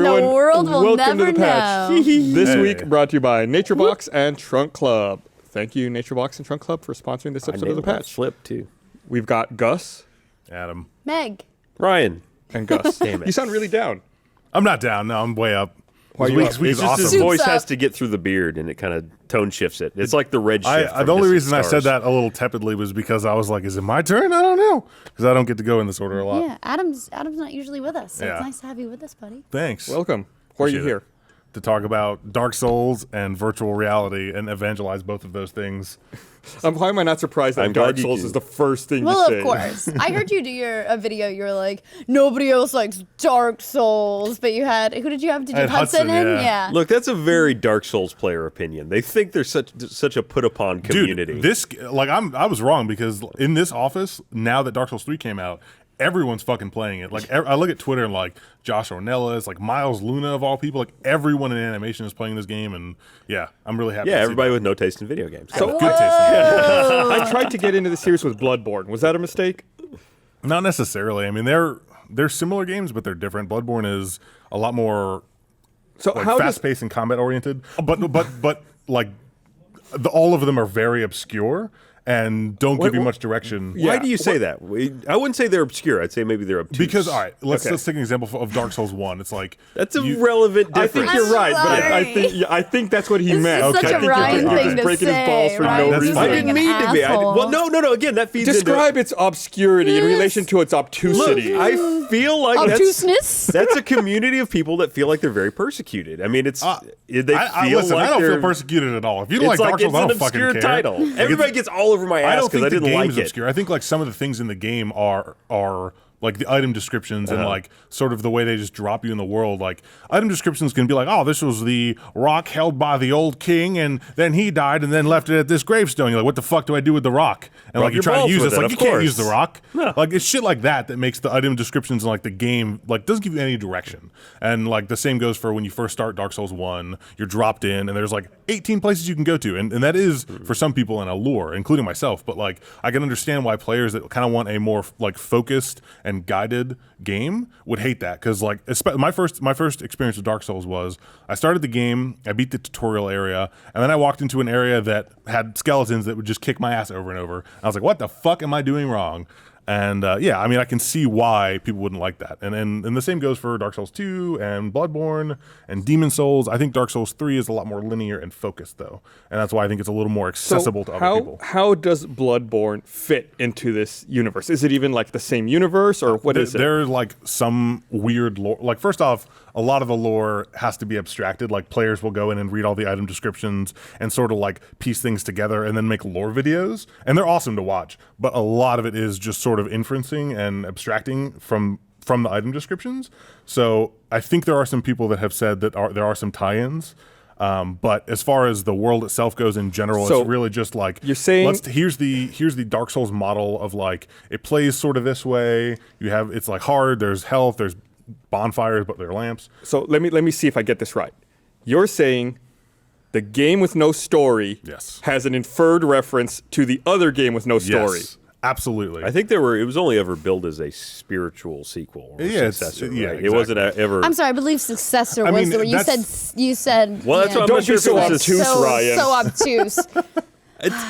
everyone. the world will Welcome never to the patch. know. This Hey. week brought to you by NatureBox and Trunk Club. Thank you, NatureBox and Trunk Club, for sponsoring this episode of the patch. Flip too. We've got Gus Adam. Meg. Ryan. and Gus. Damn it. You sound really down. I'm not down. No, I'm way up. Why are you This up? week It's is just awesome. his Soups voice up. has to get through the beard, and it kind of tone shifts it. It's like the red shift. The only reason I said that a little tepidly was because I was like, is it my turn? I don't know. Because I don't get to go in this order a lot. Yeah, Adam's not usually with us, so Yeah. it's nice to have you with us, buddy. Thanks. Welcome. Why are you Appreciate here? it. To talk about Dark Souls and virtual reality and evangelize both of those things. Why am I not surprised that I'm Dark glad you Souls do. is the first thing Well, you say? of course. I heard you do a video. You were like, nobody else likes Dark Souls, but you had who did you have? Did I you had have Hudson Hudson, in? yeah. Look, that's a very Dark Souls player opinion. They think they're such a put upon community. Dude, this I was wrong because in this office, now that Dark Souls 3 came out, everyone's fucking playing it. Like I look at Twitter and like Josh Ornelas, like Miles Luna of all people, like everyone in animation is playing this game, and yeah, I'm really happy. yeah, to see everybody that. with no taste in video games. So- good taste. I tried to get into the series with Bloodborne. Was that a mistake? Not necessarily. I mean, they're similar games, but they're different. Bloodborne is a lot more So like how does fast-paced and combat oriented, but like all of them are very obscure and don't give you much direction. Why Yeah. do you say that? I wouldn't say they're obscure. I'd say maybe they're obtuse. Because all right, let's Okay. take an example of Dark Souls 1. It's like That's a you- relevant I difference. think you're right, but I sorry. think I think that's what he This meant. is such I a think you're Ryan just thing to breaking his balls say. for no Ryan's That's reason. fine. I didn't being mean an to be. asshole. Well, no. Again, that feeds Describe its obscurity in Yes. relation to its obtusity. into. I feel like Obtuseness. that's a community of people that feel like they're very persecuted. I mean, it's they feel listen, like I don't they're. feel persecuted at all. If you don't It's like like Dark Souls, it's I an don't fucking obscure care. title. Like, Everybody gets all over my I ass don't because think I the didn't game like is it. obscure. I think like some of the things in the game are like the item descriptions and like sort of the way they just drop you in the world. Like item descriptions can be like, oh, this was the rock held by the old king, and then he died, and then left it at this gravestone. You're like, what the fuck do I do with the rock? And Rub like you your try to balls use with it, it's it, like of you can't use course. the rock. No. Like it's shit like that makes the item descriptions in like the game like doesn't give you any direction. And like the same goes for when you first start Dark Souls 1, you're dropped in, and there's like 18 places you can go to, and that is for some people an allure, including myself. But like I can understand why players that kind of want a more like focused and guided game would hate that, because like my first experience with Dark Souls was I started the game, I beat the tutorial area, and then I walked into an area that had skeletons that would just kick my ass over and over. I was like, what the fuck am I doing wrong? And yeah, I mean, I can see why people wouldn't like that. And the same goes for Dark Souls 2 and Bloodborne and Demon Souls. I think Dark Souls 3 is a lot more linear and focused, though. And that's why I think it's a little more accessible to other people. How does Bloodborne fit into this universe? Is it even like the same universe, or what is it? There's like some weird lore. Like, first off, a lot of the lore has to be abstracted. Like, players will go in and read all the item descriptions and sort of like piece things together and then make lore videos. And they're awesome to watch. But a lot of it is just sort of inferencing and abstracting from the item descriptions. So I think there are some people that have said that there are some tie-ins. But as far as the world itself goes in general, So it's really just like you're saying- here's the Dark Souls model of like it plays sort of this way. It's like hard. There's health. There's bonfires, but they're lamps. So let me see if I get this right. You're saying the game with no story Yes. has an inferred reference to the other game with no story. Yes, absolutely. I think it was only ever billed as a spiritual sequel or Yeah, it's- successor. yeah, right? It wasn't ever. I'm sorry, I believe successor I was mean, where you said. Well, that's yeah. what I'm Don't not sure be if so it was obtuse, Ryan. So obtuse.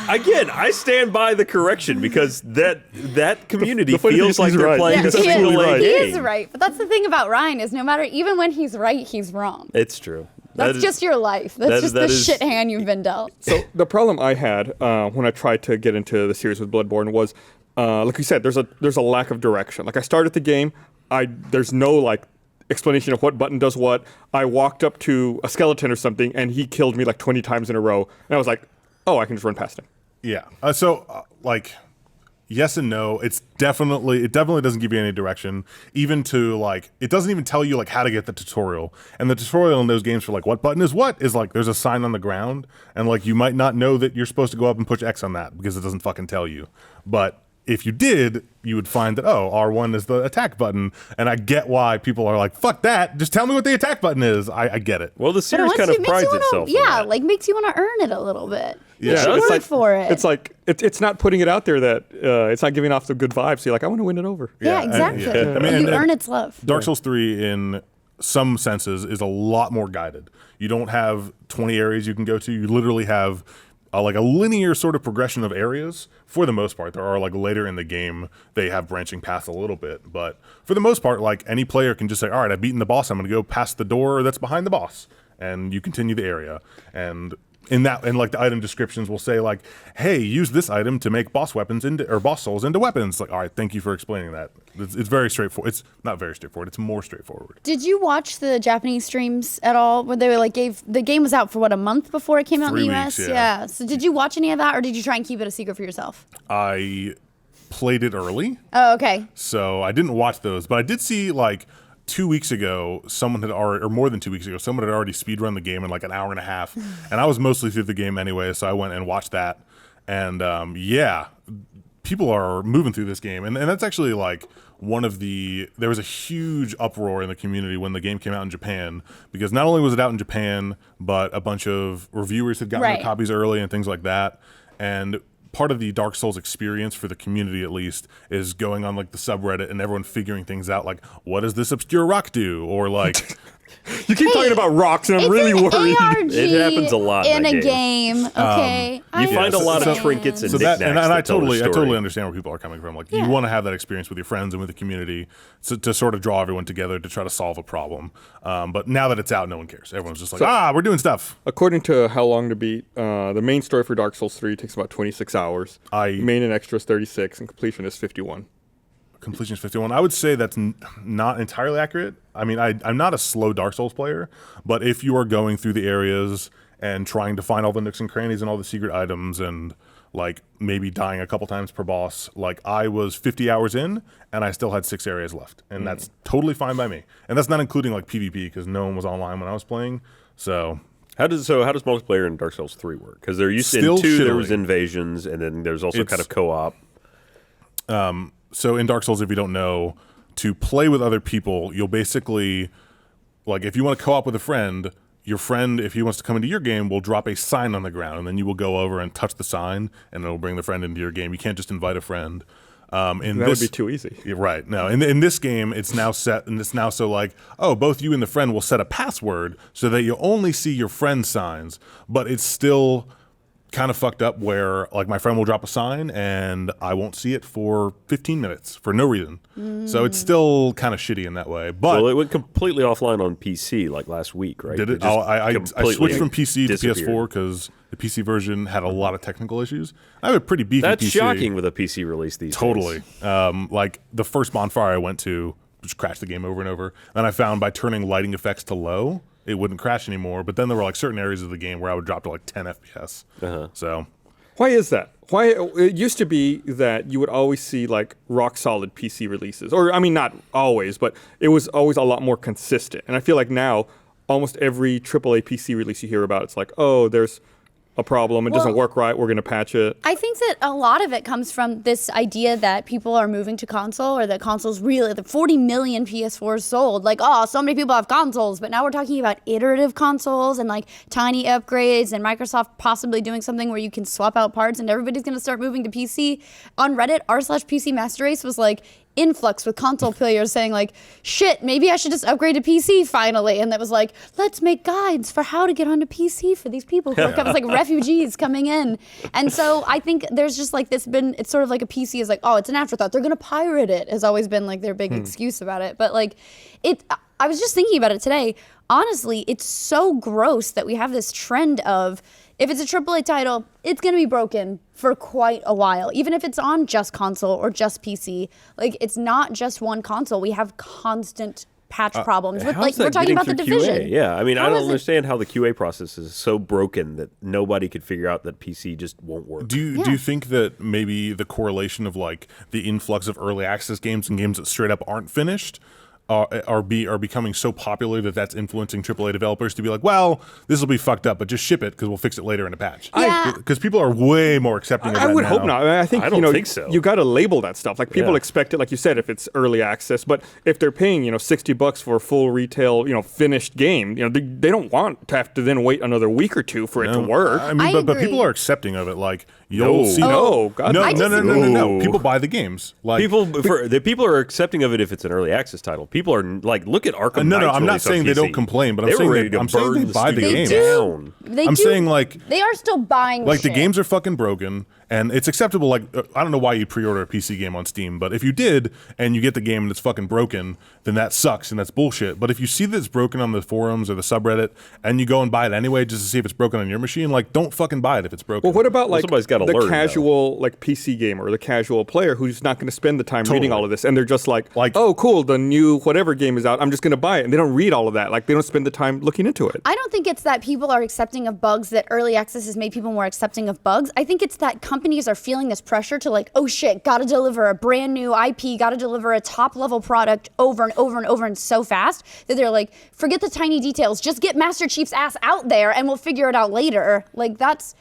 Again, I stand by the correction because that community the funny feels thing like is he's they're right. playing He's a absolutely single A right. He game. is right, but that's the thing about Ryan is no matter, even when he's right, he's wrong. It's true. That's just your life. That's just that the is- shit hand you've been dealt. So the problem I had when I tried to get into the series with Bloodborne was, like you said, there's a lack of direction. Like I started the game, there's no like explanation of what button does what. I walked up to a skeleton or something, and he killed me like 20 times in a row, and I was like, oh, I can just run past him. Yeah. Like, yes and no. It definitely doesn't give you any direction. Even to like, it doesn't even tell you like how to get the tutorial. And the tutorial in those games for like what button is what is like there's a sign on the ground, and like you might not know that you're supposed to go up and push X on that because it doesn't fucking tell you. But if you did, you would find that, oh, R1 is the attack button. And I get why people are like, fuck that. Just tell me what the attack button is. I get it. Well, the But series once kind of makes you prides wanna- itself. on Yeah, that. like makes you want to earn it a little bit. Yeah, You should it's work like for it. It's like it's not putting it out there that it's not giving off the good vibes. So you're like, I want to win it over. yeah, and- exactly. yeah. I mean, you and- earn its love. Dark Souls 3 in some senses is a lot more guided. You don't have 20 areas you can go to. You literally have like a linear sort of progression of areas for the most part. There are like later in the game, they have branching paths a little bit. But for the most part, like any player can just say, all right, I've beaten the boss. I'm going to go past the door that's behind the boss. And you continue the area. And in that, and like the item descriptions will say like, hey, use this item to make boss weapons or boss souls into weapons. Like, all right, thank you for explaining that. It's very straightforward. It's not very straightforward. It's more straightforward. Did you watch the Japanese streams at all? Where they were like, the game was out for what, a month before it came out in the 3 US? weeks, yeah. So did you watch any of that, or did you try and keep it a secret for yourself? I played it early, Oh, okay. so I didn't watch those, but I did see like 2 weeks ago, someone had already, or more than 2 weeks ago, someone had already speedrun the game in like an hour and a half, and I was mostly through the game anyway, so I went and watched that, and yeah, people are moving through this game, and that's actually like there was a huge uproar in the community when the game came out in Japan, because not only was it out in Japan, but a bunch of reviewers had gotten Right. their copies early and things like that, and part of the Dark Souls experience for the community, at least, is going on like the subreddit and everyone figuring things out, like what does this obscure rock do, or like You keep talking about rocks, and I'm really It's an worried. ARG It happens a lot in in that a game. game. Okay, You find a lot of so- trinkets and so knickknacks. that, and I that tell the totally story. understand where people are coming from. Like Yeah. you want to have that experience with your friends and with the community to sort of draw everyone together to try to solve a problem. But now that it's out, no one cares. Everyone's just like, we're doing stuff. According to How Long to Beat, the main story for Dark Souls 3 takes about 26 hours. Main and extras 36, and completion is 51. Completion is 51. I would say that's not entirely accurate. I mean, I'm not a slow Dark Souls player, but if you are going through the areas and trying to find all the nooks and crannies and all the secret items and like maybe dying a couple times per boss, like I was 50 hours in and I still had 6 areas left, and that's totally fine by me. And that's not including like PvP, because no one was online when I was playing. So How does multiplayer in Dark Souls 3 work? Because there used to Still in 2 there shittily. was invasions, and then there's also kind of co-op. So in Dark Souls, if you don't know, to play with other people, you'll basically, like if you want to co-op with a friend, your friend, if he wants to come into your game, will drop a sign on the ground, and then you will go over and touch the sign, and it'll bring the friend into your game. You can't just invite a friend. That would be too easy. Yeah, right. No, in this game, it's now set, and it's now so like, both you and the friend will set a password so that you only see your friend's signs, but it's still kind of fucked up where like my friend will drop a sign and I won't see it for 15 minutes for no reason. So it's still kind of shitty in that way. But Well, it went completely offline on PC like last week, right? did it? just I completely switched from PC to disappeared. PS4 because the PC version had a lot of technical issues. I have a pretty beefy That's PC. shocking with a PC release these Totally. days. Like the first bonfire I went to, just crashed the game over and over. Then I found by turning lighting effects to low, it wouldn't crash anymore. But then there were like certain areas of the game where I would drop to like 10 FPS. So Why is that? Why it used to be that you would always see like rock solid PC releases, or I mean not always, but it was always a lot more consistent. And I feel like now almost every AAA PC release you hear about, it's like, oh, there's a problem, it doesn't Well, work right, we're gonna patch it. I think that a lot of it comes from this idea that people are moving to console, or that consoles really, the 40 million PS4s sold. Like, oh, so many people have consoles, but now we're talking about iterative consoles and like tiny upgrades, and Microsoft possibly doing something where you can swap out parts, and everybody's gonna start moving to PC. On Reddit, r/PC Master Race was like, influx with console players saying like, shit, maybe I should just upgrade to PC finally. And that was like, let's make guides for how to get onto PC for these people who are coming, like refugees coming in. And so I think there's just like this it's sort of like a PC is like, oh, it's an afterthought. They're going to pirate it has always been like their big excuse about it. But like I was just thinking about it today. Honestly, it's so gross that we have this trend of, if it's a AAA title, it's going to be broken for quite a while, even if it's on just console or just PC. Like, it's not just one console. We have constant patch problems. With, How's like, that we're talking getting about the through Division. QA? Yeah, I mean, I How don't is it- understand how the QA process is so broken that nobody could figure out that PC just won't work. do you think that maybe the correlation of like the influx of early access games and games that straight up aren't finished are becoming so popular that that's influencing AAA developers to be like, well, this will be fucked up, but just ship it because we'll fix it later in a patch. Yeah. Because people are way more accepting of I that would now. hope not. I mean, I think I don't you know think so. you got to label that stuff. Like people Yeah. expect it, like you said, if it's early access. But if they're paying $60 for a full retail finished game, they don't want to have to then wait another week or two for it to work. I mean, I but people agree. are accepting of it. Like you'll No. see. Oh, God. No, I no, no, no, no, no. disagree. People buy the games. Like People are accepting of it if it's an early access title. People are like, look at Arkham No, Knight's I'm not release on saying they PC. don't complain, but I'm They were saying ready they- to I'm saying burn they the buy the studio games. down. They I'm do- saying, like- they are still buying Like the shit. games are fucking broken, and it's acceptable. Like I don't know why you pre-order a PC game on Steam, but if you did and you get the game and it's fucking broken, then that sucks and that's bullshit. But if you see that it's broken on the forums or the subreddit and you go and buy it anyway just to see if it's broken on your machine, like don't fucking buy it if it's broken. Well, what about like somebody's gotta the learn, though. casual like PC gamer or the casual player who's not going to spend the time reading all of this, and they're just like, Like- oh, cool, the new whatever game is out, I'm just going to buy it, and they don't read all of that. Like they don't spend the time looking into it. I don't think it's that people are accepting of bugs, that early access has made people more accepting of bugs. I think it's that companies are feeling this pressure to like, oh shit, gotta deliver a brand new IP, gotta deliver a top level product over and over and over and so fast that they're like, forget the tiny details, just get Master Chief's ass out there and we'll figure it out later. Like that's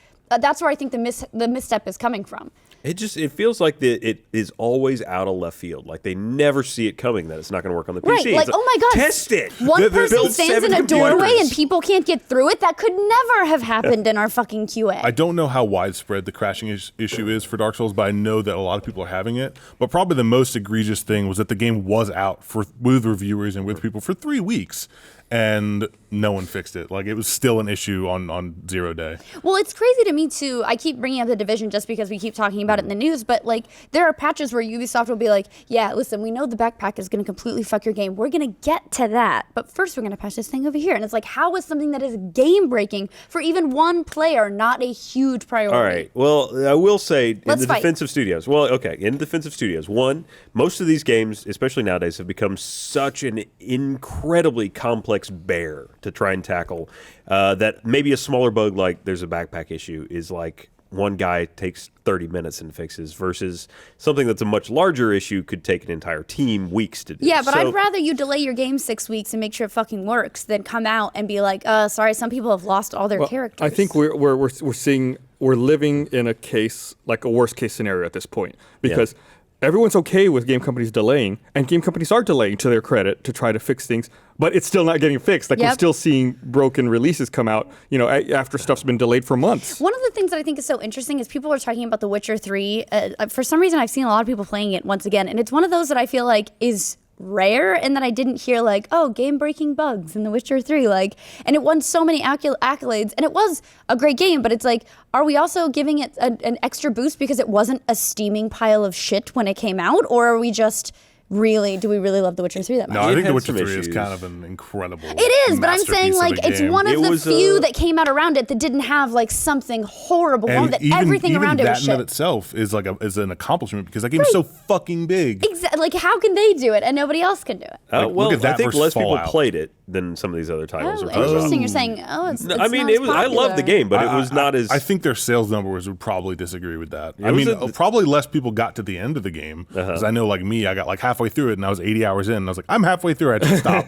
where I think the misstep is coming from. It feels like it is always out of left field. Like they never see it coming that it's not going to work on the PC. Right, like, It's oh my God. test it. One person Build stands 7 in a doorway computers. and people can't get through it. That could never have happened in our fucking QA. I don't know how widespread the crashing issue is for Dark Souls, but I know that a lot of people are having it. But probably the most egregious thing was that the game was out with reviewers and with people for 3 weeks, and no one fixed it. Like it was still an issue on 0 day. Well, it's crazy to me too. I keep bringing up the Division just because we keep talking about it in the news, but like there are patches where Ubisoft will be like, yeah, listen, we know the backpack is going to completely fuck your game. We're going to get to that, but first we're going to patch this thing over here. And it's like, how is something that is game breaking for even one player not a huge priority? All right. Well, I will say Let's in the fight. defense of studios. Well, okay. In defense of studios, one, most of these games, especially nowadays, have become such an incredibly complex bear to try and tackle that maybe a smaller bug like there's a backpack issue is like one guy takes 30 minutes and fixes versus something that's a much larger issue could take an entire team weeks to do. Yeah, but So- I'd rather you delay your game 6 weeks and make sure it fucking works than come out and be like, sorry, some people have lost all their characters. I think we're seeing, we're living in a case like a worst case scenario at this point because everyone's okay with game companies delaying, and game companies are delaying to their credit to try to fix things, but it's still not getting fixed. Like we're Yep. still seeing broken releases come out, after stuff's been delayed for months. One of the things that I think is so interesting is people are talking about The Witcher 3. For some reason, I've seen a lot of people playing it once again, and it's one of those that I feel like is rare and that I didn't hear like, oh, game-breaking bugs in The Witcher 3. Like, and it won so many accolades, and it was a great game, but it's like, are we also giving it an extra boost because it wasn't a steaming pile of shit when it came out, or are we just do we really love The Witcher 3 that much? No, I think had The Witcher some 3 is issues. kind of an incredible. It is, but I'm saying masterpiece of like a it's game. one of It the was, few that came out around it that didn't have like something horrible wrong, And that everything around it that was in shit. of itself is like is an accomplishment because that game is so fucking big. Exactly. Like, how can they do it and nobody else can do it? Like, well, look at that I think versus less Fallout. people played it than some of these other titles. Oh, are talking about. interesting. You're saying, it's No, it's I mean, not as it was. I love the popular. game, but it was not as. I think their sales numbers would probably disagree with that. I was mean, a- probably less people got to the end of the game because I know, like me, I got like halfway through it and I was 80 hours in, and I was like, I'm halfway through. I had to stop.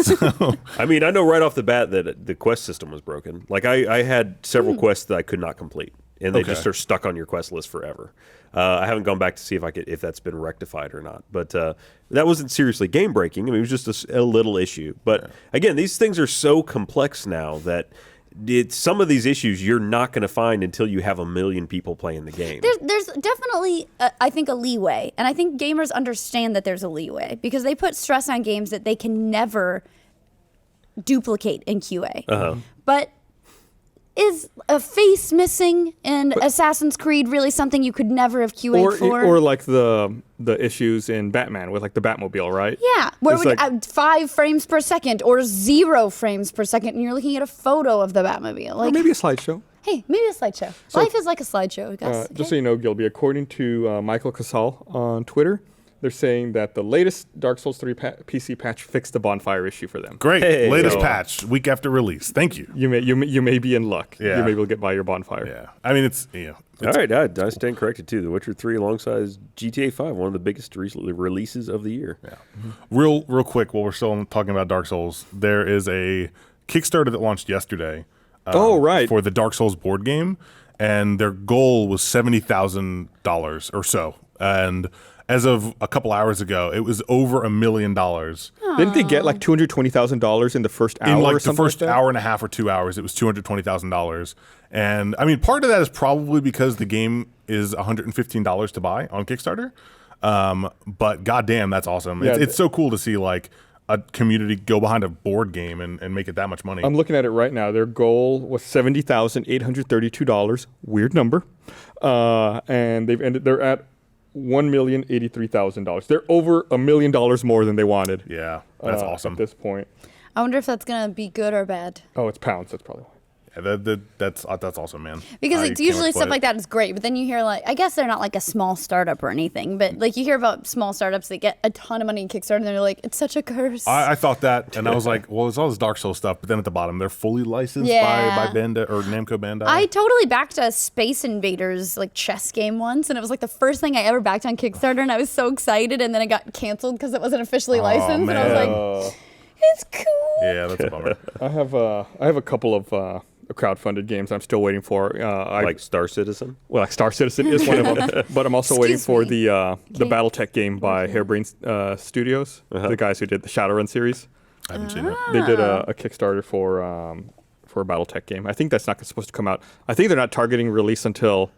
So, I mean, I know right off the bat that the quest system was broken. Like I had several quests that I could not complete, and they just are stuck on your quest list forever. I haven't gone back to see if that's been rectified or not. But that wasn't seriously game breaking. I mean, it was just a little issue. But again, these things are so complex now that some of these issues you're not going to find until you have 1 million people playing the game. There's definitely, I think, a leeway. And I think gamers understand that there's a leeway because they put stress on games that they can never duplicate in QA. But is a face missing in Assassin's Creed really something you could never have QA'd for? Or like the issues in Batman with like the Batmobile, right? Yeah, where It's we like- 5 frames per second or 0 frames per second, and you're looking at a photo of the Batmobile. Or Like, maybe a slideshow. hey, maybe a slideshow. Life is like a slideshow, guys. Just so you know, Gilby, according to Michael Casal on Twitter, they're saying that the latest Dark Souls 3 PC patch fixed the bonfire issue for them. great. Hey, Latest so- patch, week after release. Thank you. You may be in luck. Yeah. You may be able to get by your bonfire. Yeah. I mean, it's, All right, I stand corrected too. The Witcher 3 alongside GTA 5, one of the biggest releases of the year. Real quick, while we're still talking about Dark Souls, there is a Kickstarter that launched yesterday. Oh, right. For the Dark Souls board game, and their goal was $70,000 or so. And as of a couple hours ago, it was over $1 million. Didn't they get like $220,000 in the first hour? In or like the something first like that? hour and a half or 2 hours, it was $220,000. And I mean, part of that is probably because the game is $115 to buy on Kickstarter. But goddamn, that's awesome. Yeah, It's so cool to see like a community go behind a board game and make it that much money. I'm looking at it right now. Their goal was $70,832. Weird number. And they're at $1,083,000. They're over $1 million more than they wanted. Yeah, that's awesome. At this point. I wonder if that's gonna be good or bad. Oh, it's pounds. That's probably why. Yeah, that's awesome, man. Because I it's can't wait usually to play stuff it. like that is great, but then you hear like, I guess they're not like a small startup or anything, but like you hear about small startups that get a ton of money in Kickstarter and they're like, it's such a curse. I thought that, and I was like, well, it's all this Dark Souls stuff, but then at the bottom, they're fully licensed Yeah. by Bandai or Namco Bandai. I totally backed a Space Invaders like chess game once, and it was like the first thing I ever backed on Kickstarter, and I was so excited, and then it got canceled because it wasn't officially licensed, and I was man. like, it's cool. Yeah, that's a bummer. I have a couple of crowdfunded games I'm still waiting for. Like Star Citizen. Well, like Star Citizen is one of them, but I'm also waiting Excuse for me. the BattleTech game by Harebrained Studios, the guys who did the Shadowrun series. I haven't seen it. They did a Kickstarter for a BattleTech game. I think that's not supposed to come out. I think they're not targeting release until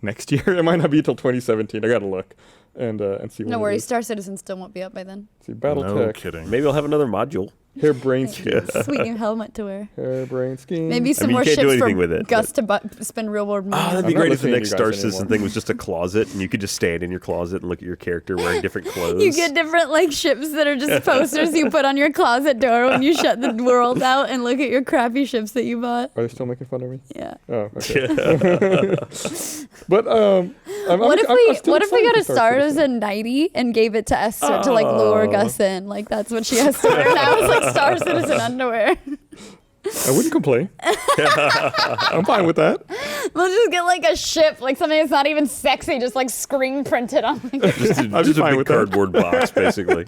next year. It might not be until 2017. I gotta look and see. No when it worries, is. Star Citizen still won't be up by then. See No BattleTech. kidding. Maybe I'll have another module. Harebrained Scheme. Sweet new helmet to wear. Harebrained Scheme. Maybe some mean, more you can't do ships for anything with it, Gus to spend real world money. Oh, that'd I'm be not great if the listening to next you Star guys Citizen anymore. thing was just a closet and you could just stand in your closet and look at your character wearing different clothes. You get different like ships that are just posters you put on your closet door when you shut the world out and look at your crappy ships that you bought. Are they still making fun of me? Yeah. Oh, okay. But What if we got a Star Citizen 90 and gave it to Esther to like lure Gus in? Like that's what she has to wear now is like Star Citizen underwear. I wouldn't complain. I'm fine with that. We'll just get like a ship, like something that's not even sexy, just like screen printed on like a just a, I'm just a fine big with that. cardboard box, basically.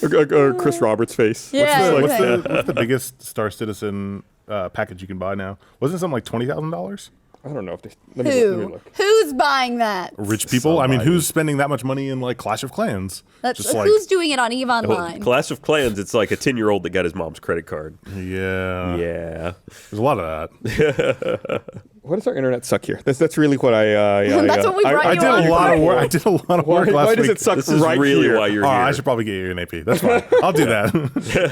Or Chris Roberts' face. Yeah. What's okay. what's the biggest Star Citizen package you can buy now? Wasn't it something like $20,000? I don't know if they. Let me Who? look. Who's buying that? Rich people. I mean, Somebody. who's spending that much money in like Clash of Clans? That's Just like, who's doing it on Eve Well, Online. Clash of Clans, it's like a 10-year-old that got his mom's credit card. yeah, Yeah. There's a lot of that. Why does our internet suck here? That's really what I. That's what we brought I you did on a lot of for. work. I did a lot of Why, work last why does week. it suck This is right really here? why you're Oh, here. I should probably get you an AP. That's fine. I'll do that.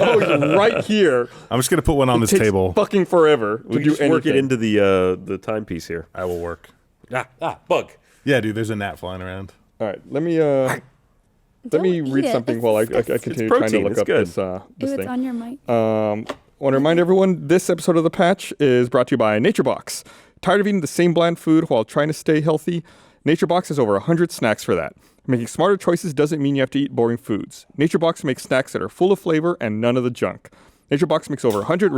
Oh, you're right here. I'm just gonna put one on this Takes table. fucking forever to We do can just anything. work it into the timepiece here. I will work. Bug. Yeah, dude. There's a gnat flying around. All right, let me Don't read eat it. something It's while I disgusting. continue trying to protein. look It's up good. this Ooh, this it's thing. on your mic. I want to remind everyone this episode of The Patch is brought to you by NatureBox. Tired of eating the same bland food while trying to stay healthy? NatureBox has over 100 snacks for that. Making smarter choices doesn't mean you have to eat boring foods. NatureBox makes snacks that are full of flavor and none of the junk. NatureBox makes over 100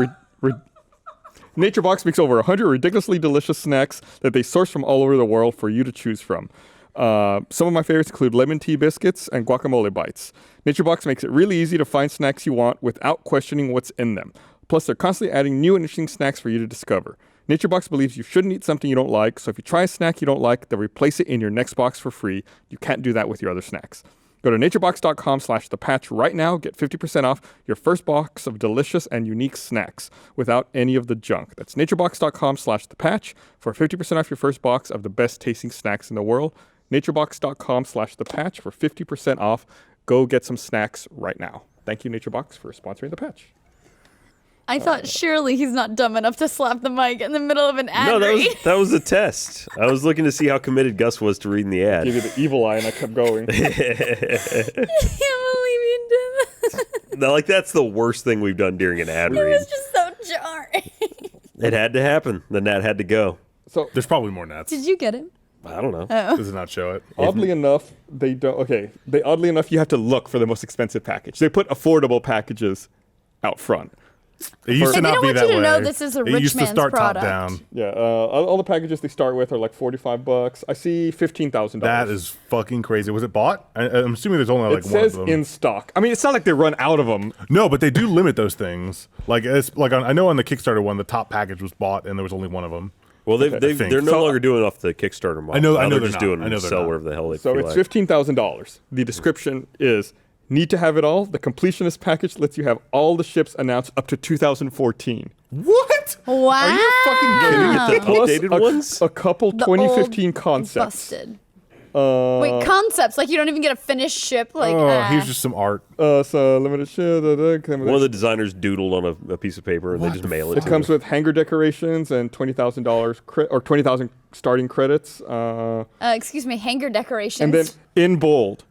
NatureBox makes over 100 ridiculously delicious snacks that they source from all over the world for you to choose from. Some of my favorites include lemon tea biscuits and guacamole bites. NatureBox makes it really easy to find snacks you want without questioning what's in them. Plus, they're constantly adding new and interesting snacks for you to discover. NatureBox believes you shouldn't eat something you don't like, so if you try a snack you don't like, they'll replace it in your next box for free. You can't do that with your other snacks. Go to naturebox.com/thepatch right now. Get 50% off your first box of delicious and unique snacks without any of the junk. That's naturebox.com/thepatch for 50% off your first box of the best tasting snacks in the world. naturebox.com/thepatch for 50% off. Go get some snacks right now. Thank you, NatureBox, for sponsoring The Patch. I thought surely he's not dumb enough to slap the mic in the middle of an ad No, read. that was a test. I was looking to see how committed Gus was to reading the ad. Gave you the evil eye and I kept going. I can't believe you did that. No, like that's the worst thing we've done during an ad It read. was just so jarring. It had to happen. The net had to go. So There's probably more gnats. Did you get it? I don't know. Does it not show it? oddly enough, they don't. Okay, oddly enough, you have to look for the most expensive package. They put affordable packages out front. It used to They not don't be want that you to way. know this is a it rich used to man's start product. top down. Yeah, all the packages they start with are like $45. I see $15,000. That is fucking crazy. Was it bought? I'm assuming there's only like It one says of them. in stock. I mean, it's not like they run out of them. No, but they do limit those things. Like it's like I know on the Kickstarter one, the top package was bought and there was only one of them. Well, think. they're no So- longer doing off the Kickstarter model. I know Now they're just not. doing I know they're sell not. wherever the hell they So feel it's like. $15,000. The description is: need to have it all. The completionist package lets you have all the ships announced up to 2014. What? Wow. Are you fucking kidding me? The Plus updated ones? a couple The 2015 old concepts. Busted. Wait, concepts. Like, you don't even get a finished ship. Like, Here's just some art. So limited ship. One of the designers doodled on a piece of paper and they just mail it It to comes him. with hangar decorations and $20,000 or 20,000 starting credits. excuse me, hangar decorations. And then in bold,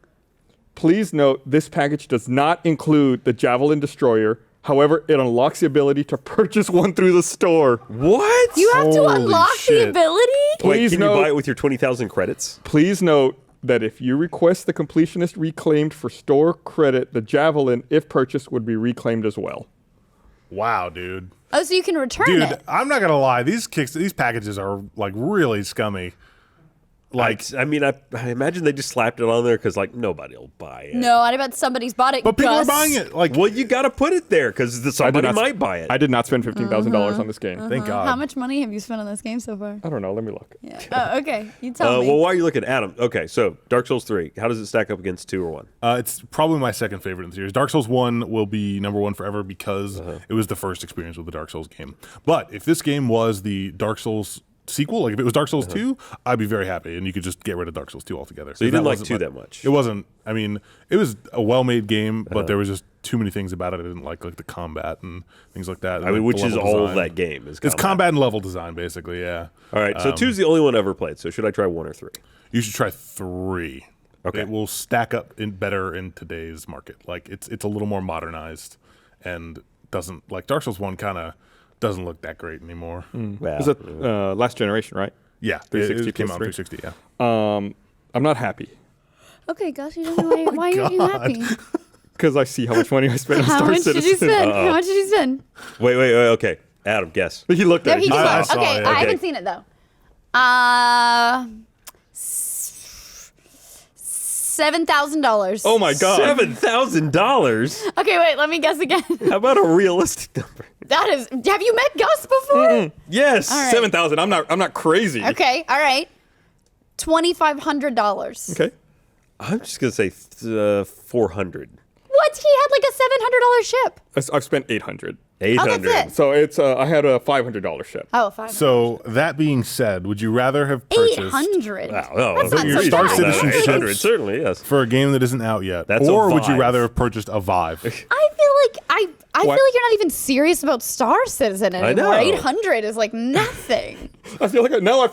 please note this package does not include the Javelin destroyer. However, it unlocks the ability to purchase one through the store. What? you have to Holy unlock the shit. ability? Wait, Please can you note- buy it with your 20,000 credits? Please note that if you request the completionist reclaimed for store credit, the Javelin, if purchased, would be reclaimed as well. Wow, dude. Oh, so you can return Dude, it. I'm not gonna lie. These packages are like really scummy. Like, I mean, I imagine they just slapped it on there because like nobody will buy it. No, I bet somebody's bought it. but people Gus. are buying it. Like, Well, you got to put it there because somebody not- might buy it. I did not spend $15,000 on this game. thank God. How much money have you spent on this game so far? I don't know. Let me look. Yeah. Oh, okay. You tell me. Well, while you're looking, Adam. Okay, so Dark Souls 3. How does it stack up against 2 or 1? It's probably my second favorite in the series. Dark Souls 1 will be number 1 forever because it was the first experience with the Dark Souls game. But if this game was the Dark Souls sequel, like if it was Dark Souls 2, I'd be very happy, and you could just get rid of Dark Souls 2 altogether. So you If that didn't like wasn't 2 that much? It wasn't. I mean, it was a well-made game, but there was just too many things about it I didn't like the combat and things like that. I mean, which is all of design. that game is It's combat and level design, basically. Yeah. All right, so 2's the only one I ever played. So should I try 1 or 3? You should try 3. Okay. It will stack up better in today's market. Like it's a little more modernized and doesn't like Dark Souls 1 kind of doesn't look that great anymore. Well, Is it last generation, right? Yeah, 360 it came out on PS3. 360. Yeah. I'm not happy Okay, Gus, you don't know why aren't you happy? because I see how much money I spent on How Star much Citizen. did you spend? How much did you spend? wait. Okay, Adam, guess. He looked No, at it. he He just I looked. saw Okay, it. I Okay. haven't seen it though. $7,000. Oh my god. $7,000. Okay, wait. Let me guess again. How about a realistic number? That is. Have you met Gus before? Yes. right. 7,000. I'm not crazy. Okay. All right. $2,500. Okay. I'm just gonna say 400. What? He had like a $700 ship. I've spent 800. 800. that's it. So it's I had a $500 ship. Oh, $500. So that being said, would you rather have purchased 800. Wow, no, That's not your so Star bad. Citizen Actually, 800, certainly, yes. for a game that isn't out yet, That's a or would you Vive. rather have purchased a Vive? I feel like I feel What? like you're not even serious about Star Citizen anymore. know. 800 is like nothing. I feel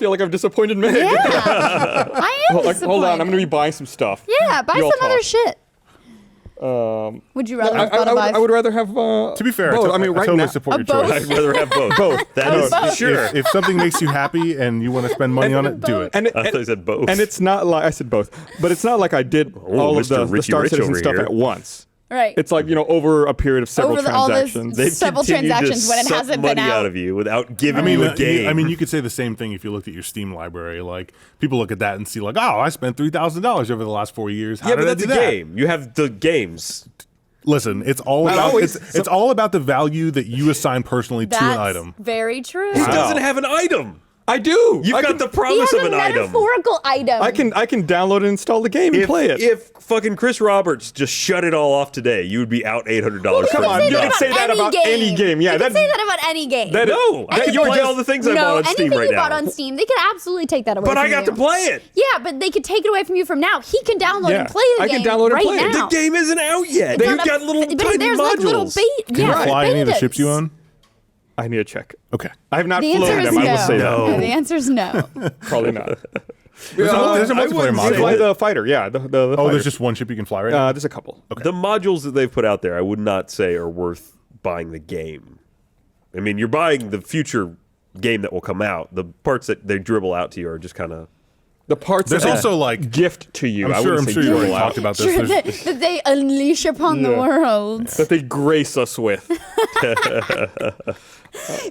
like I've disappointed Meg. Yeah, I am. Hold on, I'm gonna be buying some stuff. Yeah, buy You all some other talk. shit. Would you rather have bought a Vive? I would rather have. To be fair, both. I mean, right totally now. support A your both? choice. I'd rather have both. Both. That is both. sure. If something makes you happy and you want to spend money on it, do it. And, I thought you said both. And it's not like I said both, but it's not like I did all of Mr. the Richie Star Rich Citizen over stuff here. at once. Right. It's like over a period of several Over all this- transactions. They've several continued transactions to when it suck hasn't been money out. out of you without giving I mean, you a game. you could say the same thing if you looked at your Steam library. Like people look at that and see, like, oh, I spent $3,000 over the last 4 years. How yeah, did but I that's do a that? game. You have the games. Listen, it's all I about always- it's all about the value that you assign personally to an That's item. very true. It doesn't have an item. I do. You've I got can, the He promise has of a an item. metaphorical item. I can download and install the game and play it. If fucking Chris Roberts just shut it all off today, you would be out $800 Come for on, the you job. can say that about any game. Yeah, you that- can say that about any game. that- No, I that- can you're play just- all the things I no, bought on Steam anything right you bought now. on Steam, they can absolutely take that away But from I got you. to play it. Yeah, but they could take it away from you from now. He can download Yeah, and play the I game can download and right play it. now. The game isn't out yet. It's You've not a- got little but tiny there's modules. like little bait. Can you fly any of the ships you own? I need to check. Okay. I have not The flown answer is them. I will say no. that. The answer is no. Probably not. There's a I multiplayer wouldn't You say module. fly that- the fighter. Yeah. The Oh, fighter. there's just one ship you can fly right now? There's a couple. The modules that they've put out there, I would not say are worth buying the game. I mean, you're buying the future game that will come out. The parts that they dribble out to you are just kind of. The parts There's that also like gift to you. I I'm wouldn't say sure you already dribble out. talked about Sure, this. that they unleash upon the Yeah. world. That they grace us with.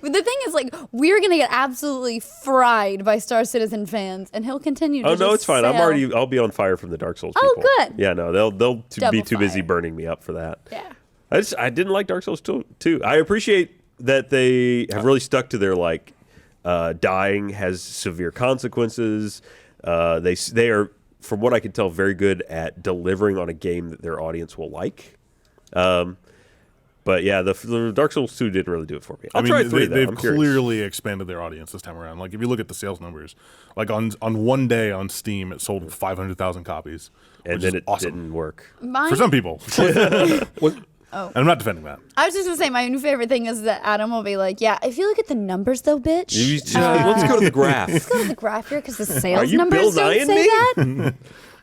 But the thing is, like, we're gonna get absolutely fried by Star Citizen fans, and he'll continue to. Oh no, just it's fine. sail. I'll be on fire from the Dark Souls. Oh, people. good. Yeah, no, they'll be Double too busy fire. burning me up for that. Yeah. I didn't like Dark Souls 2. I appreciate that they have really stuck to their like dying has severe consequences. They are, from what I can tell, very good at delivering on a game that their audience will like. But yeah, the Dark Souls 2 didn't really do it for me. I'll I mean, try 3 though. they've I'm curious. clearly expanded their audience this time around. Like if you look at the sales numbers, like on one day on Steam, it sold 500,000 copies, And which then is it awesome didn't work. for some people. And I'm not defending that. I was just gonna say my new favorite thing is that Adam will be like, "Yeah, if you look at the numbers though, bitch, Let's go to the graph. let's go to the graph here because the sales you numbers Bill don't Nyeing say me? that."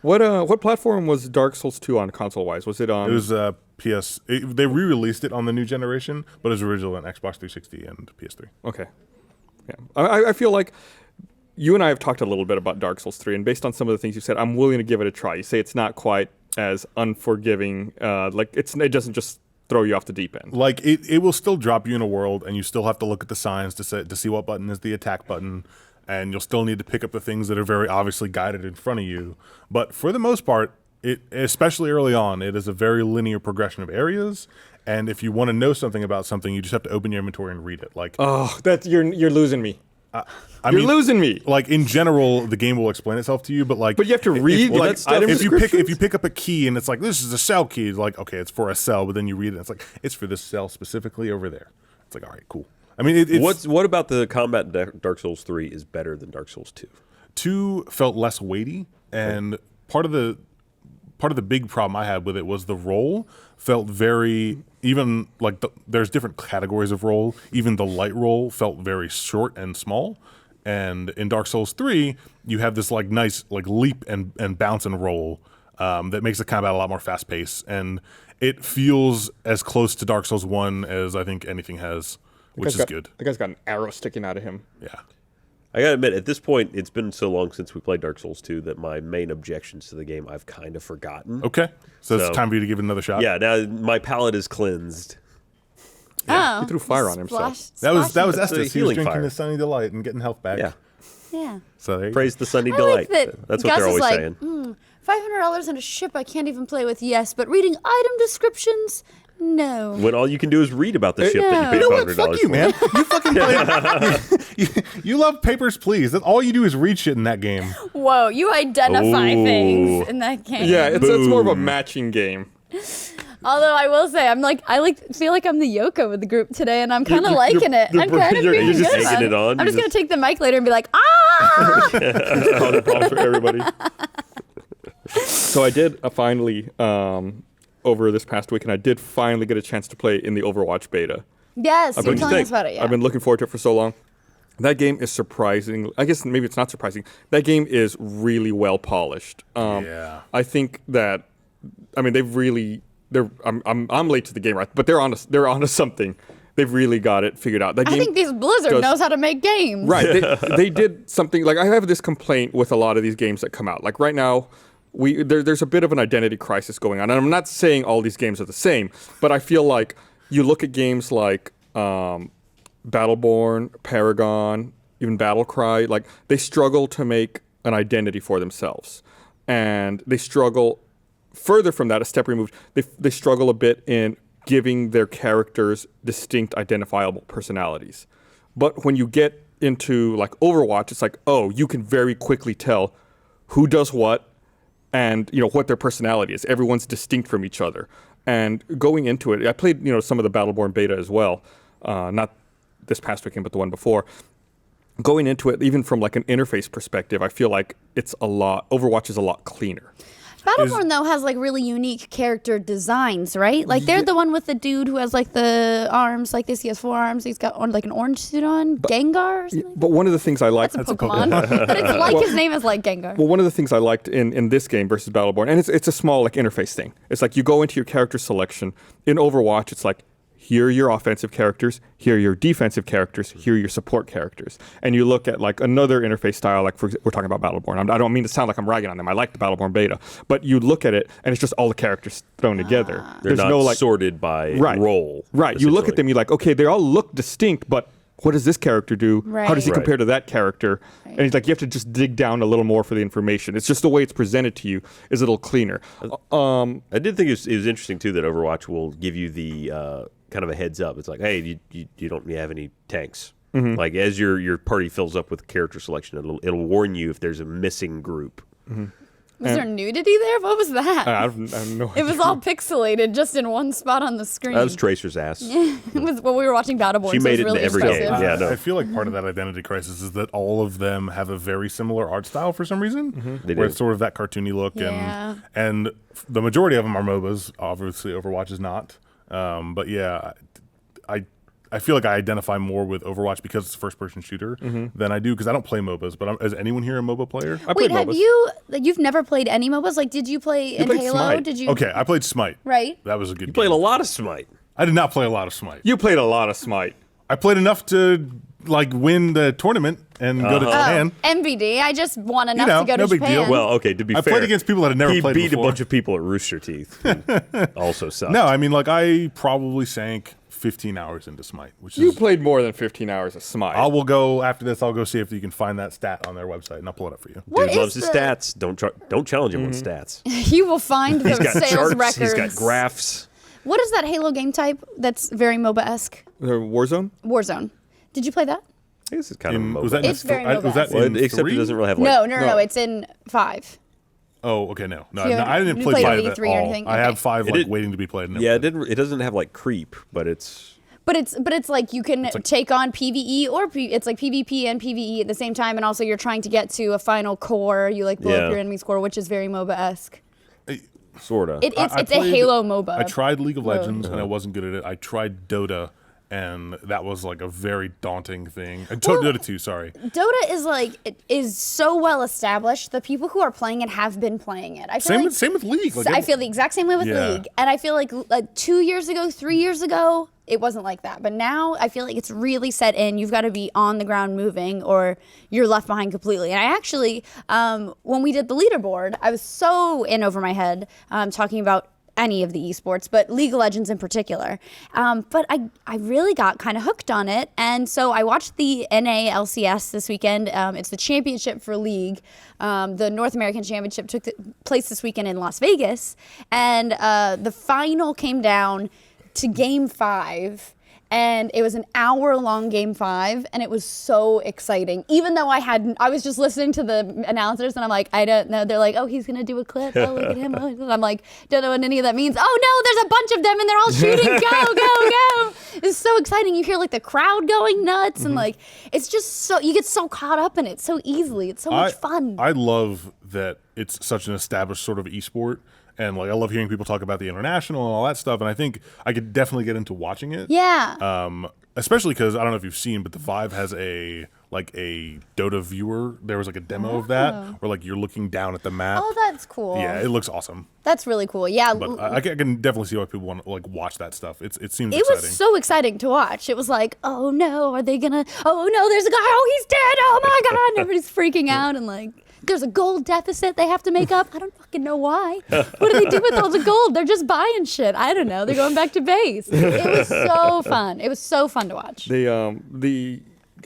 What platform was Dark Souls 2 on console wise? Was it on? It was they re-released it on the new generation, but it was original on Xbox 360 and PS3. Okay. Yeah. I feel like you and I have talked a little bit about Dark Souls 3, and based on some of the things you said, I'm willing to give it a try. You say it's not quite as unforgiving. It doesn't just throw you off the deep end. Like it will still drop you in a world, and you still have to look at the signs to see what button is the attack button, and you'll still need to pick up the things that are very obviously guided in front of you. But for the most part, especially early on, it is a very linear progression of areas. And if you want to know something about something, you just have to open your inventory and read it. Like, Oh, you're losing me. I You're mean, losing me. Like in general, the game will explain itself to you, but like, But you have to read, like, item if you descriptions? pick up a key and it's like this is a cell key, it's like okay, it's for a cell, but then you read it, and it's like it's for this cell specifically over there. It's like all right, cool. I mean, What about the combat in Dark Souls 3 is better than Dark Souls 2? 2 felt less weighty, and part of the big problem I had with it was the roll felt very even like there's different categories of roll. Even the light roll felt very short and small. And in Dark Souls 3, you have this like nice like leap and bounce and roll that makes the combat a lot more fast paced, and it feels as close to Dark Souls 1 as I think anything has, which is good. The guy's got an arrow sticking out of him. Yeah. I gotta admit, at this point, it's been so long since we played Dark Souls 2 that my main objections to the game I've kind of forgotten. Okay. So So- it's time for you to give it another shot. Yeah, now my palate is cleansed. Oh, He threw fire on himself. That was That's a Estes. He was healing drinking fire. the Sunny Delight and getting health back. Yeah, Yeah. So there you praise the Sunny I delight. like that. That's what Gus they're is always like, saying. $500 on a ship I can't even play with. Yes, but reading item descriptions, no. When all you can do is read about the ship that No. you paid You know what? $500 Fuck you, for. man. You fucking play. You love Papers, Please. That's all you do is read shit in that game. Whoa, you identify Ooh. things in that game. Yeah, it's more of a Boom. matching game. Although I will say, I feel like I'm the Yoko with the group today, and I'm kind of liking it. you're I'm kind of you're feeling just good egging about it on. I'm You just gonna just- take the mic later and be like, ah. Causing problems for everybody. So I did finally, over this past weekend, I did finally get a chance to play in the Overwatch beta. Yes, you're been- telling us about it. Yeah. I've been looking forward to it for so long. That game is surprising. I guess maybe it's not surprising. That game is really well polished. Yeah. I think that, I mean, they've really. I'm late to the game, right? But they're onto something. They've really got it figured out. That I game think these Blizzard does- knows how to make games. Right. They did something like I have this complaint with a lot of these games that come out. Like right now, there's a bit of an identity crisis going on. And I'm not saying all these games are the same, but I feel like you look at games like Battleborn, Paragon, even Battlecry, like they struggle to make an identity for themselves. And they struggle further from that, a step removed, they struggle a bit in giving their characters distinct identifiable personalities. But when you get into like Overwatch, it's like, oh, you can very quickly tell who does what and what their personality is. Everyone's distinct from each other. And going into it, I played some of the Battleborn beta as well, not this past weekend, but the one before. Going into it, even from like an interface perspective, I feel like Overwatch is a lot cleaner. Battleborn though has like really unique character designs, right? Like they're the one with the dude who has like the arms like this. He has 4 arms. He's got like an orange suit on. Gengar or something. But one of the things I like, That's a Pokemon. But it's like his name is like Gengar. well, one of the things I liked in this game versus Battleborn, and it's a small like interface thing. It's like you go into your character selection. In Overwatch, it's like, here are your offensive characters, here are your defensive characters, here are your support characters. And you look at like another interface style, like we're talking about Battleborn. I don't mean to sound like I'm ragging on them. I like the Battleborn beta. But you look at it, and it's just all the characters thrown together. They're not no like sorted by right, role. Right. You look at essentially. them, you're like, okay, they all look distinct, but what does this character do? How does he Right. compare to that character? And he's like, you have to just dig down a little more for the information. It's just the way it's presented to you is a little cleaner. I did think it was interesting too that Overwatch will give you the kind of a heads up. It's like, hey, you don't have any tanks. Mm-hmm. Like as your party fills up with character selection, it'll warn you if there's a missing group. Was there nudity there? What was that? I have no idea. It was all pixelated just in one spot on the screen. That was Tracer's ass. It was when we were watching Battleborn. She so made it was it into really every game. impressive. Yeah, no. I feel like part of that identity crisis is that all of them have a very similar art style for some reason. They where do. it's sort of that cartoony look, Yeah. and the majority of them are MOBAs. Obviously, Overwatch is not. But yeah, I feel like I identify more with Overwatch because it's a first-person shooter than I do because I don't play MOBAs. But is anyone here a MOBA player? I Wait, played have MOBAs. you've never played any MOBAs? Like, did you play in played Halo? Smite. Did you? Okay, I played Smite. Right. That was a good You played game. a lot of Smite. I did not play a lot of Smite. You played a lot of Smite. I played enough to like win the tournament and go to Japan. MVD. I just want enough know, to go no to big Japan. deal. Well, okay, to be I fair. played against people that had never he played beat before. a bunch of people at Rooster Teeth. who also sucked. No, I mean like I probably sank 15 hours into Smite, which You is. played more than 15 hours of Smite. I will go after this. I'll go see if you can find that stat on their website, and I'll pull it up for you. What Dude is loves his the- stats. Don't challenge him on stats. You will find those He's got sales charts. records. He's got graphs. What is that Halo game type that's very MOBA-esque? Warzone? Warzone. Did you play that? I guess it's kind of a MOBA. Was that in It's very was that MOBA-esque. Well, in except 3? it doesn't really have like. No. It's in 5. Oh, okay, no, You I didn't you play played 5 Elite at 3 or all. anything? I Okay. have 5 It like did- waiting to be played. And Yeah, everything. it doesn't have like creep, but it's. But it's like you can take on PvE or it's like PvP and PvE at the same time, and also you're trying to get to a final core. You like blow Yeah. up your enemy's core, which is very MOBA-esque. Sorta. It's I a played- Halo MOBA. I tried League of Legends and I Uh-huh. wasn't good at it. I tried Dota, and that was like a very daunting thing. Well, Dota 2, sorry. Dota is like it is so well established. The people who are playing it have been playing it. I feel like, Same with League. Like, I feel the exact same way with Yeah. League, and I feel like 2 years ago, 3 years ago, it wasn't like that. But now I feel like it's really set in. You've got to be on the ground moving, or you're left behind completely. And I actually, when we did the leaderboard, I was so in over my head talking about any of the esports, but League of Legends in particular. But I really got kind of hooked on it. And so I watched the NALCS this weekend. It's the championship for League. The North American Championship took place this weekend in Las Vegas. And the final came down to Game 5. And it was an hour-long Game 5, and it was so exciting. Even though I was just listening to the announcers, and I'm like, I don't know. They're like, oh, he's gonna do a clip. Oh, look at him. Oh. And I'm like, don't know what any of that means. Oh no, there's a bunch of them, and they're all shooting. Go, go, go! It's so exciting. You hear like the crowd going nuts, and like it's just so you get so caught up in it so easily. It's so much fun. I love that it's such an established sort of esport. And like I love hearing people talk about the international and all that stuff. And I think I could definitely get into watching it. Yeah. Especially because I don't know if you've seen, but the Vive has a Dota viewer. There was like a demo of that where like you're looking down at the map. Oh, that's cool. Yeah, it looks awesome. That's really cool. Yeah. But I can definitely see why people want to like watch that stuff. It seems It exciting. was so exciting to watch. It was like, oh no, are they gonna? Oh no, there's a guy. Oh, he's dead. Oh my god! And everybody's freaking out, and like, there's a gold deficit they have to make up. I don't fucking know why. What do they do with all the gold? They're just buying shit. I don't know. They're going back to base. It was so fun. It was so fun to watch. I'm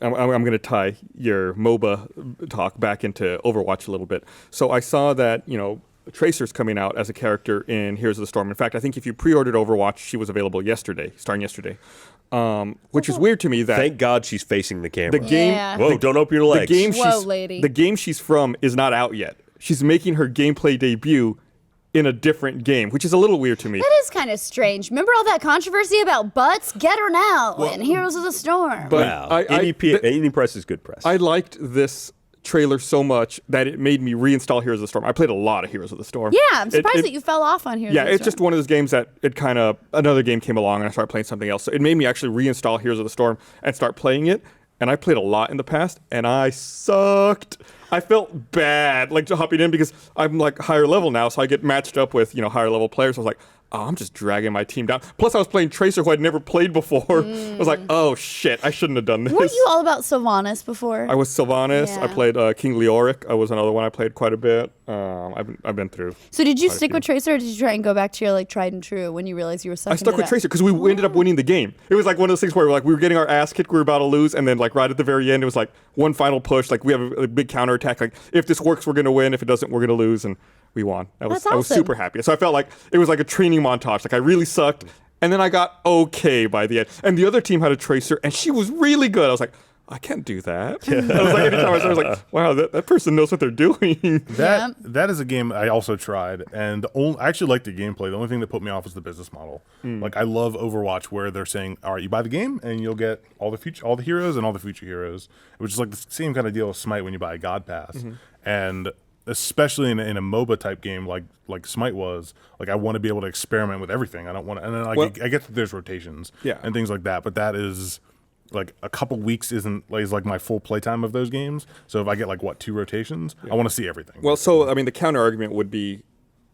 going to tie your MOBA talk back into Overwatch a little bit. So I saw that, Tracer's coming out as a character in Heroes of the Storm. In fact, I think if you pre-ordered Overwatch, she was available starting yesterday. Which is weird to me that Thank God she's facing the camera. the game, Yeah. Whoa! Don't open your legs. Whoa, lady. the game she's from is not out yet. She's making her gameplay debut in a different game, which is a little weird to me. That is kind of strange. Remember all that controversy about butts? Get her now in Heroes of the Storm. But Wow. Any press is good press. I liked this trailer so much that it made me reinstall Heroes of the Storm. I played a lot of Heroes of the Storm. yeah, I'm surprised that you fell off on Heroes Yeah, of the it's just Storm. one of those games that another game came along and I started playing something else. So it made me actually reinstall Heroes of the Storm and start playing it. And I played a lot in the past, and I sucked. I felt bad, like hopping in because I'm like higher level now, so I get matched up with higher level players. I was like, oh, I'm just dragging my team down. Plus, I was playing Tracer, who I'd never played before. I was like, oh shit, I shouldn't have done this. Weren't you all about Sylvanas before? I was Sylvanas. I Yeah. played King Leoric. I was another one I played quite a bit. I've been through. So did you quite a stick few. with Tracer, or did you try and go back to your like tried and true when you realized you were sucking I stuck it with up? Tracer because we ended up winning the game. It was like one of those things where we were getting our ass kicked, we were about to lose, and then like right at the very end, it was like one final push. Like we have a big counterattack. Like if this works, we're gonna win. If it doesn't, we're gonna lose, and we won. I was That's awesome. super happy. So I felt like it was like a training montage. Like I really sucked, and then I got okay by the end. And the other team had a Tracer, and she was really good. I was like, I can't do that. I was like, anytime I was like, wow, that person knows what they're doing. That is a game I also tried, and I actually liked the gameplay. The only thing that put me off was the business model. Like I love Overwatch, where they're saying, "All right, you buy the game, and you'll get all the heroes and all the future heroes," which is like the same kind of deal as Smite when you buy a God Pass, and especially in a MOBA type game like Smite was, like I want to be able to experiment with everything. I don't want to, and then like I get that there's rotations, and things like that, but that is. Like a couple weeks is like my full playtime of those games. So if I get like 2 rotations, I want to see everything. Well, so I mean, the counter argument would be,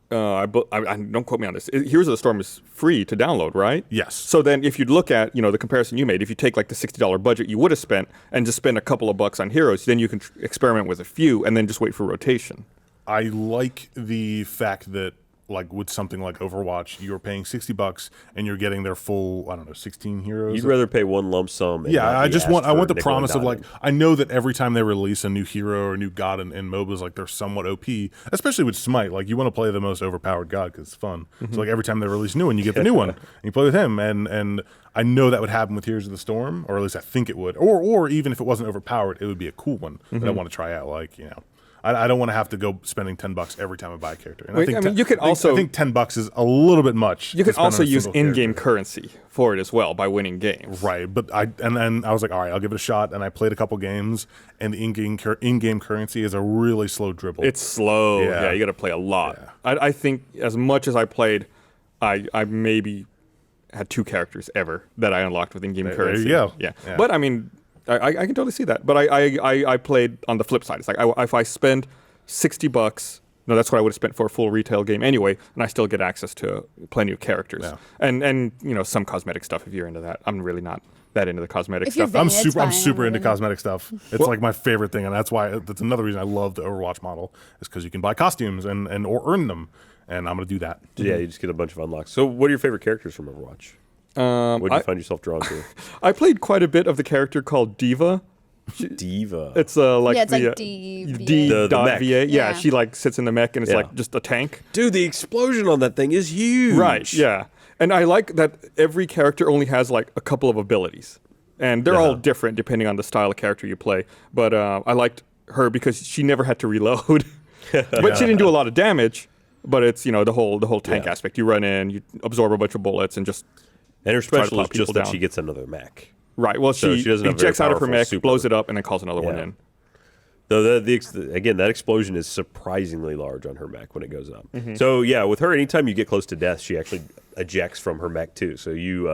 I don't quote me on this. Heroes of the Storm is free to download, right? Yes. So then, if you'd look at the comparison you made, if you take like the $60 budget you would have spent and just spend a couple of bucks on heroes, then you can experiment with a few and then just wait for rotation. I like the fact that like with something like Overwatch, you're paying $60 and you're getting their full 16 heroes. You'd rather pay one lump sum. And Yeah, not I be just asked want for the nickel promise and of like diming. I know that every time they release a new hero or a new god in MOBAs, like they're somewhat OP, especially with Smite. Like you want to play the most overpowered god because it's fun. So like every time they release a new one, you get the new one and you play with him. And I know that would happen with Heroes of the Storm, or at least I think it would. Or even if it wasn't overpowered, it would be a cool one that I want to try out. Like I don't want to have to go spending $10 every time I buy a character. And Wait, I mean, you could also- I think $10 is a little bit much. You to can spend also on a use single in-game character. currency for it as well by winning games. Right, but then I was like, all right, I'll give it a shot, and I played a couple games, and the in-game currency is a really slow dribble. It's slow. Yeah. Yeah, you got to play a lot. Yeah. I think as much as I played, I maybe had 2 characters ever that I unlocked with in-game There currency. you go. Yeah. Yeah. But I mean, I can totally see that. But I played on the flip side. It's like if I spend $60, no, that's what I would have spent for a full retail game anyway, and I still get access to plenty of characters. Yeah. And some cosmetic stuff if you're into that. I'm really not that into the cosmetic If you're stuff. vain, it's I'm fine, super into really. cosmetic stuff. It's like my favorite thing, and that's another reason I love the Overwatch model is because you can buy costumes and or earn them, and I'm gonna do that. Yeah, you just get a bunch of unlocks. So, what are your favorite characters from Overwatch? What do you find yourself drawn to? I played quite a bit of the character called Diva. Diva. It's like Yeah, it's the like DVA. D.VA. mech. Yeah, Yeah. she like sits in the mech and it's Yeah. like just a tank. Dude, the explosion on that thing is huge. Right. Yeah. And I like that every character only has like a couple of abilities, and they're all different depending on the style of character you play. But I liked her because she never had to reload, but she didn't do a lot of damage. But it's the whole tank Yeah. aspect. You run in, you absorb a bunch of bullets, and just And her Try to special pop is just people that down. she gets another mech. right. Well, So she she doesn't have a very ejects out of her powerful mech, super. blows it up, and then calls another one Yeah. in. Though again, that explosion is surprisingly large on her mech when it goes up. So yeah, with her, anytime you get close to death, she actually ejects from her mech too. So you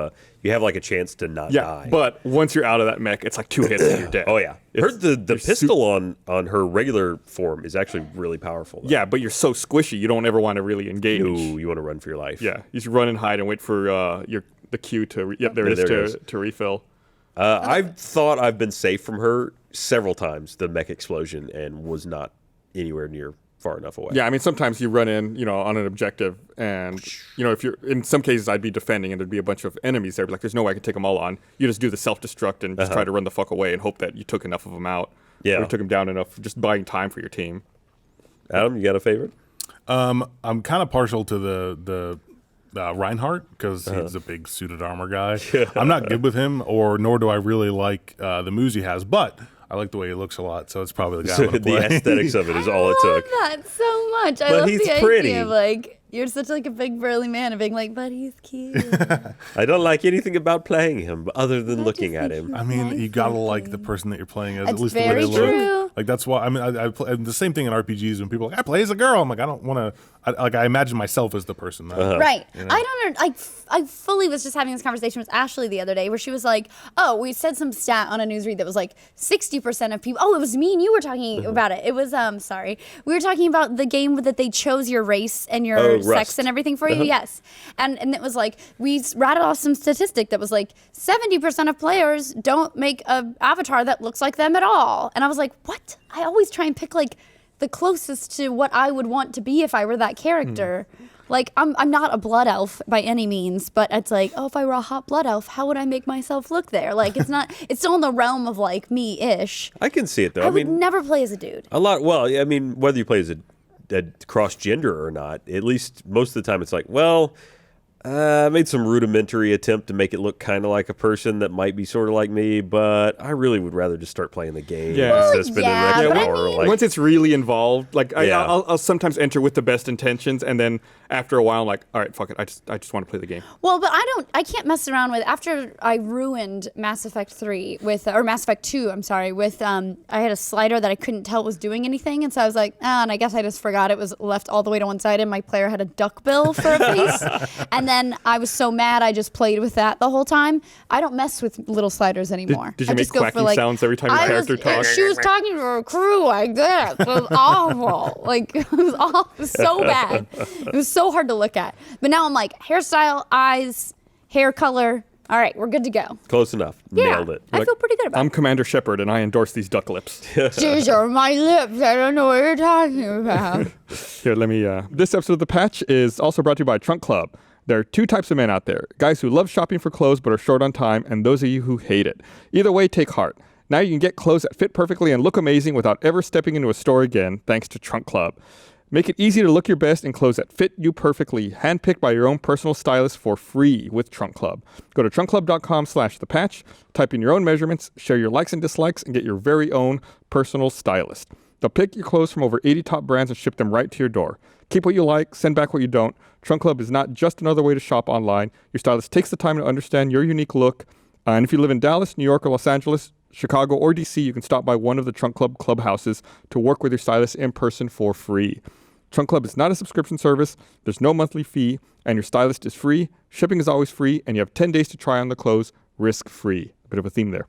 have like a chance to not Yeah, die. but once you're out of that mech, it's like 2 hits and you're dead. oh yeah, her the you're pistol on her regular form is actually really powerful. Though. Yeah, but you're so squishy, you don't ever want to really engage. Ooh, you want to run for your life. Yeah, you should run and hide and wait for the queue to. Yep, there it Yeah, is there it is. to refill. I've thought I've been safe from her several times, the mech explosion, and was not anywhere near far enough away. Yeah, I mean sometimes you run in, on an objective, and if you're in some cases I'd be defending and there'd be a bunch of enemies there. But like, there's no way I can take them all on. You just do the self-destruct and just try to run the fuck away and hope that you took enough of them out. Yeah. or took them down enough, just buying time for your team. Adam, you got a favorite? I'm kind of partial to the Reinhardt because he's a big suited armor guy. I'm not good with him, nor do I really like the moves he has, but I like the way he looks a lot, so it's probably the guy I'm gonna The play. aesthetics of it is all it I took. love that so much. I But love he's the pretty. idea of like you're such like a big burly man and being like, but he's cute. I don't like anything about playing him other than looking just at think him. I mean, Nice you gotta like looking. the person that you're playing as, at It's least the way very they look. true. Like that's why I play the same thing in RPGs when people are like, I play as a girl. I'm like, I don't want to. I imagine myself as the person. Right. I don't know. I fully was just having this conversation with Ashley the other day where she was like, oh, we said some stat on a newsread that was like 60% of people. Oh, it was me and you were talking about it. It was, sorry. We were talking about the game that they chose your race and your Oh, sex Rust. and everything for you. Yes. And it was like, we rattled off some statistic that was like 70% of players don't make a avatar that looks like them at all. And I was like, what? I always try and pick like the closest to what I would want to be if I were that character. Like, I'm not a blood elf by any means, but it's like, oh, if I were a hot blood elf, how would I make myself look there? Like, it's not, it's still in the realm of like me-ish. I can see it though. I I would mean, never play as a dude. a lot. Well, I mean, whether you play as a cross gender or not, at least most of the time, it's like, well, I made some rudimentary attempt to make it look kind of like a person that might be sort of like me, but I really would rather just start playing the game Yeah. instead of spending yeah, extra but I hour. mean- Like, Once it's really involved, like Yeah. I'll sometimes enter with the best intentions, and then after a while, I'm like, all right, fuck it, I just want to play the game. Well, but I can't mess around with, after I ruined Mass Effect 3 with, or Mass Effect 2, I'm sorry, with, I had a slider that I couldn't tell was doing anything, and so I was like, and I guess I just forgot it was left all the way to one side, and my player had a duck bill for a face, and then I was so mad I just played with that the whole time. I don't mess with little sliders anymore. did you I make just go for, quacking sounds every time your I character was, talks? She was talking to her crew like this. It was awful. Like, it was awful. It was so bad. It was so hard to look at. But now I'm like, hairstyle, eyes, hair color. All right, we're good to go. close enough. Yeah, Nailed it. I feel pretty good about I'm it. Commander Shepard, and I endorse these duck lips. These are my lips. I don't know what you're talking about. Here, let me. This episode of The Patch is also brought to you by Trunk Club. There are two types of men out there: guys who love shopping for clothes but are short on time, and those of you who hate it. Either way, take heart. Now you can get clothes that fit perfectly and look amazing without ever stepping into a store again, thanks to Trunk Club. Make it easy to look your best in clothes that fit you perfectly, handpicked by your own personal stylist for free with Trunk Club. Go to trunkclub.com/thepatch, type in your own measurements, share your likes and dislikes, and get your very own personal stylist. They'll pick your clothes from over 80 top brands and ship them right to your door. Keep what you like, send back what you don't. Trunk Club is not just another way to shop online. Your stylist takes the time to understand your unique look. And if you live in Dallas, New York, or Los Angeles, Chicago, or DC, you can stop by one of the Trunk Club clubhouses to work with your stylist in person for free. Trunk Club is not a subscription service. There's no monthly fee, and your stylist is free. Shipping is always free, and you have 10 days to try on the clothes risk-free. A bit of a theme there.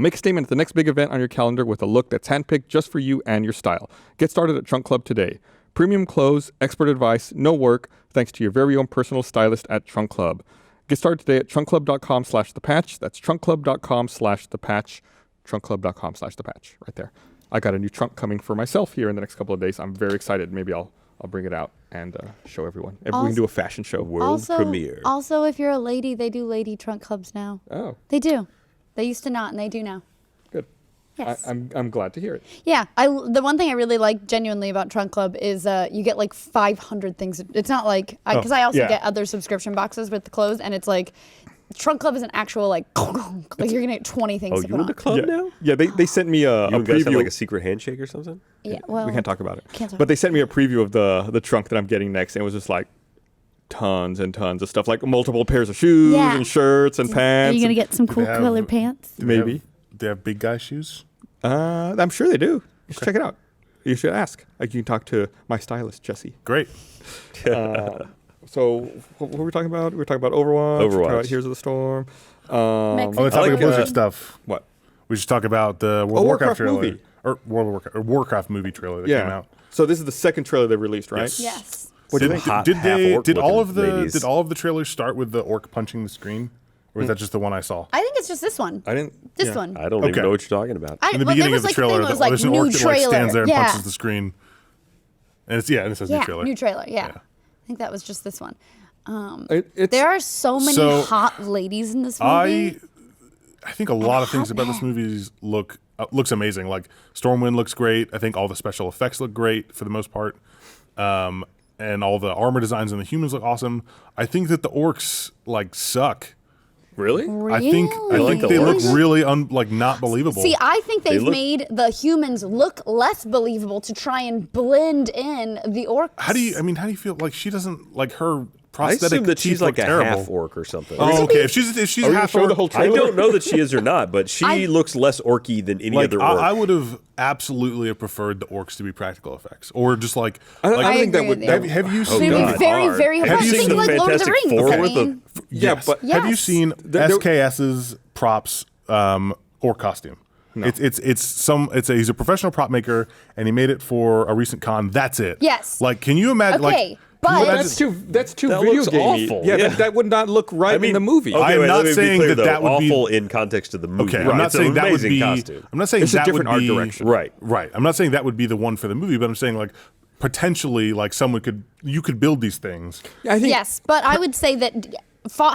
Make a statement at the next big event on your calendar with a look that's handpicked just for you and your style. Get started at Trunk Club today. Premium clothes, expert advice, no work, thanks to your very own personal stylist at Trunk Club. Get started today at trunkclub.com/thepatch. That's trunkclub.com/thepatch. Trunkclub.com/thepatch. Right there. I got a new trunk coming for myself here in the next couple of days. I'm very excited. Maybe I'll bring it out and show everyone. Maybe we can do a fashion show. World premiere. Also, if you're a lady, they do lady trunk clubs now. Oh, They do. They used to not, and they do now. good. Yes. I'm glad to hear it. Yeah, the one thing I really like genuinely about Trunk Club is you get like 500 things. It's not like, because I also yeah. get other subscription boxes with the clothes, and it's like, Trunk Club is an actual like you're gonna get 20 things Oh, to you put in on. the club now? Yeah, they sent me a You guys have preview. like a secret handshake or something? Yeah, well, We can't talk about it. Can't talk But they sent me a preview of the trunk that I'm getting next, and it was just like tons and tons of stuff, like multiple pairs of shoes Yeah. and shirts and Are pants. you gonna get some cool they have- colored pants? Maybe. They have big guy shoes. I'm sure they do. You should check it out. You should ask. Like, you can talk to my stylist, Jesse. Great. So what were we talking about? We were talking about Overwatch. we were talking about Overwatch. Heroes of the Storm. Mexico. On the topic like, of Blizzard uh, stuff, What? we should talk about the World of Warcraft Warcraft trailer. movie. Or World of Warcraft, or Warcraft movie trailer that came Yeah. out. So this is the second trailer they released, right? Yes. Yes. What do you Did, think? Hot did they? half-orc Did all looking of the? ladies. Did all of the trailers start with the orc punching the screen, or is that just the one I saw? I think it's just this one. I didn't. This yeah. one. I don't Okay. even know what you're talking about. In the well, beginning there of the was, trailer, like, there's an new orc that trailer. stands there and yeah. punches the screen, and it's and it says Yeah, new trailer. new trailer. Yeah. Yeah. I think that was just this one. It's, There are so many So, hot ladies in this movie. I think a lot of things about this movie looks amazing. Like Stormwind looks great. I think all the special effects look great for the most part, and all the armor designs and the humans look awesome. I think that the orcs like suck. really? I think Really? they look really not believable. See, I think they've look- made the humans look less believable to try and blend in the orcs. how do you feel like she doesn't like her I prosthetic assume that teeth she's like look a terrible. half orc or something. Oh, okay. If she's Are we gonna half show orc, the whole I trailer? don't know that she is or not, but she looks less orky than any like other orc. I would have absolutely have preferred the orcs to be practical effects, or just like. I don't think that agree would. with That, you. have you They seen? would be God. very, Hard. very Have hard. you Think seen like the Lord of the Fantastic Rings. Four I with the- mean, yeah, but Yeah. Have you Yes. seen There- SKS's props orc costume? No. He's a professional prop maker, and he made it for a recent con. That's it. Yes. Like, can you imagine? Okay, like, but- can you imagine- that's too That video looks gamey. awful. Yeah, Yeah. that would not look right in the movie. Okay, I'm wait, not let me be saying clear, that though. that would be- awful in context of the movie. Okay, Right. I'm not It's an saying that would amazing be. costume. I'm not saying It's a that different would art be direction. Right. Right. I'm not saying that would be the one for the movie, but I'm saying like potentially like you could build these things. I think yes, but I would say that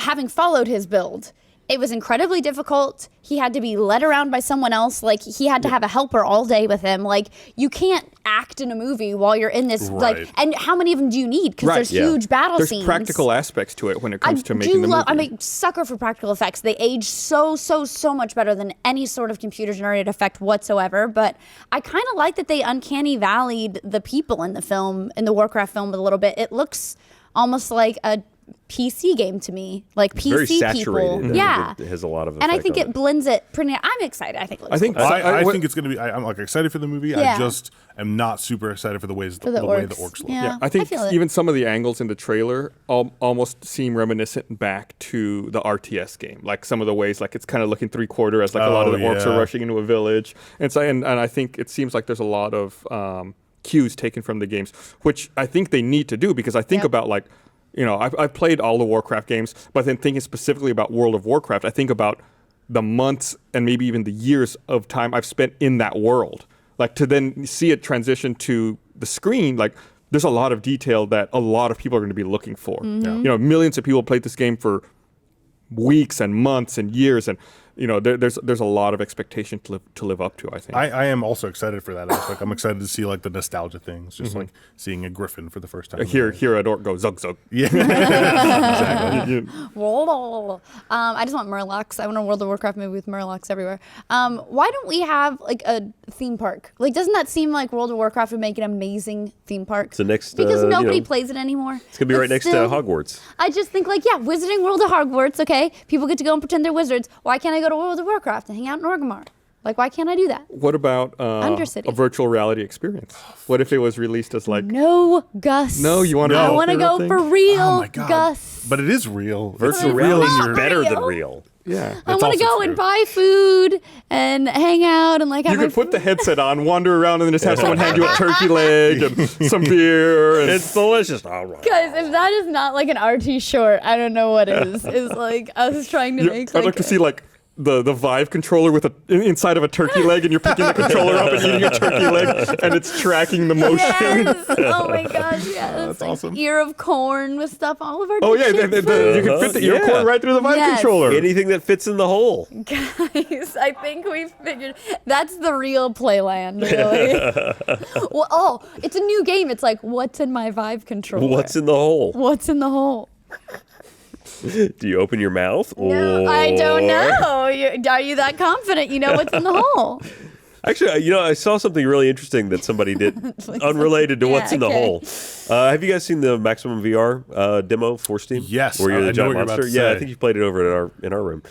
having followed his build, It was incredibly difficult. He had to be led around by someone else. Like, he had to have a helper all day with him. Like, you can't act in a movie while you're in this. Right. Like, and how many of them do you need? Because Right. there's Yeah. huge battle There's scenes. practical aspects to it when it comes to making the movie. I'm a sucker for practical effects. They age so much better than any sort of computer generated effect whatsoever. But I kind of like that they uncanny valleyed the people in the film, in the Warcraft film, a little bit. It looks almost like a PC game to me, like PC Very people. saturated. and Yeah, it has a lot of. and I effect think on it blends it pretty. I'm excited. I think it looks I think cool. I think it's going to be. I'm like excited for the movie. Yeah. I just am not super excited for the ways For the way the orcs. orcs look. Yeah. I think feel it. even some of the angles in the trailer almost seem reminiscent back to the RTS game. Like some of the ways, like it's kind of looking 3/4 as like a lot of the orcs yeah. are rushing into a village. And so, and I think it seems like there's a lot of cues taken from the games, which I think they need to do because I think Yep. about like, you know, I've played all the Warcraft games, but then thinking specifically about World of Warcraft, I think about the months and maybe even the years of time I've spent in that world. Like to then see it transition to the screen, like there's a lot of detail that a lot of people are going to be looking for. Mm-hmm. Yeah. You know, millions of people played this game for weeks and months and years, and you know, there's a lot of expectation to live up to. I think. I am also excited for that aspect. I'm excited to see like the nostalgia things, just like seeing a griffin for the first time. Hear a orc go zug zug. Yeah. I just want Murlocs. I want a World of Warcraft movie with Murlocs everywhere. Why don't we have like a theme park? Like, doesn't that seem like World of Warcraft would make an amazing theme park? It's the next, because you nobody know, plays it anymore. It's gonna be But right next still, to Hogwarts. I just think like, yeah, Wizarding World of Hogwarts. Okay, people get to go and pretend they're wizards. Why can't I go to World of Warcraft and hang out in Orgrimmar? Like, why can't I do that? What about Undercity. a virtual reality experience? What if it was released as like? No, Gus. No, you wanna I go want to for real go thing? for real, Oh my god. Gus. But it is real. Virtual It's reality in is your- better than real. real. Yeah. I That's want to also go true. and buy food and hang out and like have You my could put the food. headset on, wander around, and then just have someone hand you a turkey leg and some beer. And It's delicious. All right. Guys, if that is not like an RT short, I don't know what is. Is like us trying to make. I'd like to see like the Vive controller with inside of a turkey leg, and you're picking the controller up and eating a turkey leg, and it's tracking the motion. Yes! Oh my gosh! Yes. That's like awesome. Ear of corn with stuff all of our. Oh yeah, shit you food. can fit the Yeah. ear cord right through the Vive Yes. controller. Anything that fits in the hole. Guys, I think we figured that's the real Playland, really. Well, it's a new game. It's like, what's in my Vive controller? What's in the hole? What's in the hole? Do you open your mouth? No, I don't know. Are you that confident? You know what's in the hole? Actually, you know, I saw something really interesting that somebody did, unrelated to Yeah, what's in the okay. hole. Have you guys seen the Maximum VR demo for Steam? Yes, where you're I the know giant what you're about monster. to Yeah, I say. think you played it over in our room.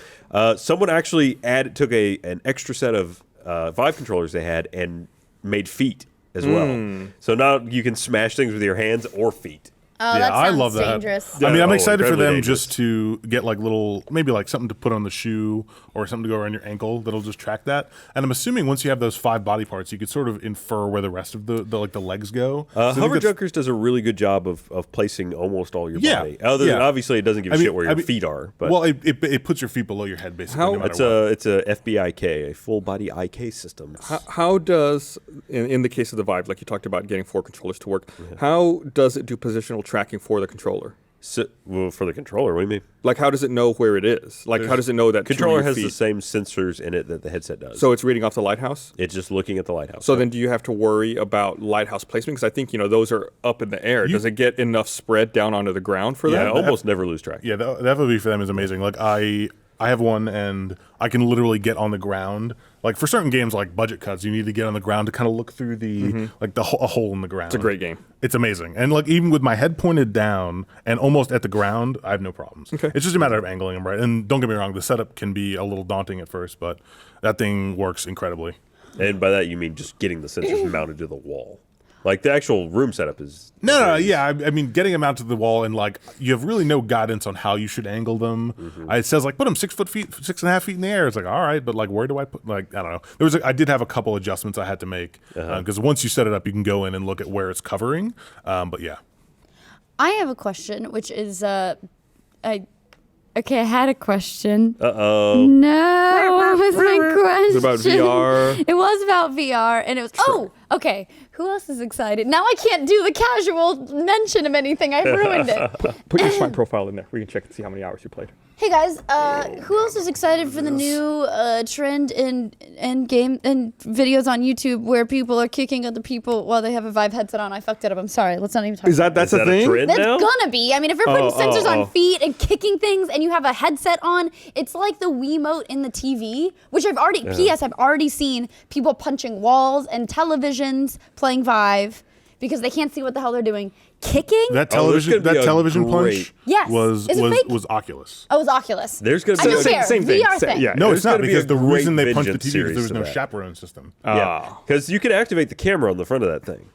Someone actually took an extra set of Vive controllers they had and made feet as well. So now you can smash things with your hands or feet. Oh, Yeah, that I sounds love that. dangerous. I mean, I'm Oh, excited for incredibly them dangerous. just to get like little, maybe like something to put on the shoe or something to go around your ankle that'll just track that. And I'm assuming once you have those 5 body parts, you could sort of infer where the rest of the like the legs go. So I think Hover that's- Junkers does a really good job of placing almost all your Yeah, body. Other than yeah. obviously it doesn't give a shit where your feet are. But well, it puts your feet below your head basically. How- no matter it's a FBIK, a full body IK system. How does, in the case of the Vive, like you talked about getting 4 controllers to work, how does it do positional tracking for the controller? So, well, for the controller, what do you mean? Like, how does it know where it is? Like, how does it know that Controller two of has your the feet- same sensors in it that the headset does. So it's reading off the lighthouse? it's just looking at the lighthouse. So then do you have to worry about lighthouse placement? Because I think, those are up in the air. Does it get enough spread down onto the ground for yeah, that? almost never lose track. Yeah, the FOV for them is amazing. Like I have one, and I can literally get on the ground. Like for certain games, like budget cuts, you need to get on the ground to kind of look through the like a hole in the ground. It's a great game. It's amazing, and like even with my head pointed down and almost at the ground, I have no problems. Okay. It's just a matter of angling them right. And don't get me wrong, the setup can be a little daunting at first, but that thing works incredibly. And by that you mean just getting the sensors mounted to the wall. Like the actual room setup is No, yeah. I mean, getting them out to the wall and like you have really no guidance on how you should angle them. It says like put them 6.5 feet in the air. It's like all right, but like where do I put? Like I don't know. I did have a couple adjustments I had to make because once you set it up, you can go in and look at where it's covering. But yeah, I have a question, which is okay, I had a question. Uh-oh. No, what was my question? It's about VR. It was about VR, and it was. Oh, okay. Who else is excited? Now I can't do the casual mention of anything. I've ruined it. Put your Smite profile in there. We can check and see how many hours you played. Hey guys, who else is excited for the new trend in game and videos on YouTube where people are kicking other people while they have a Vive headset on? I fucked it up. I'm sorry. Let's not even talk. That's Is a that thing? trend That's now? gonna be. I mean, if you're putting sensors oh. on feet and kicking things, and you have a headset on, it's like the Wiimote in the TV, which I've already seen people punching walls and televisions playing Vive because they can't see what the hell they're doing. Kicking? That Oh, there's television, gonna be that a television great- punch Yes. was Is it fake? was Oculus. Oh, it was Oculus. There's going to I be don't care. Same thing. VR thing. Yeah. No, There's it's not gonna be because a the reason great they punched the vengeance TV is series there was to no that. chaperone system. Yeah, because you can activate the camera on the front of that thing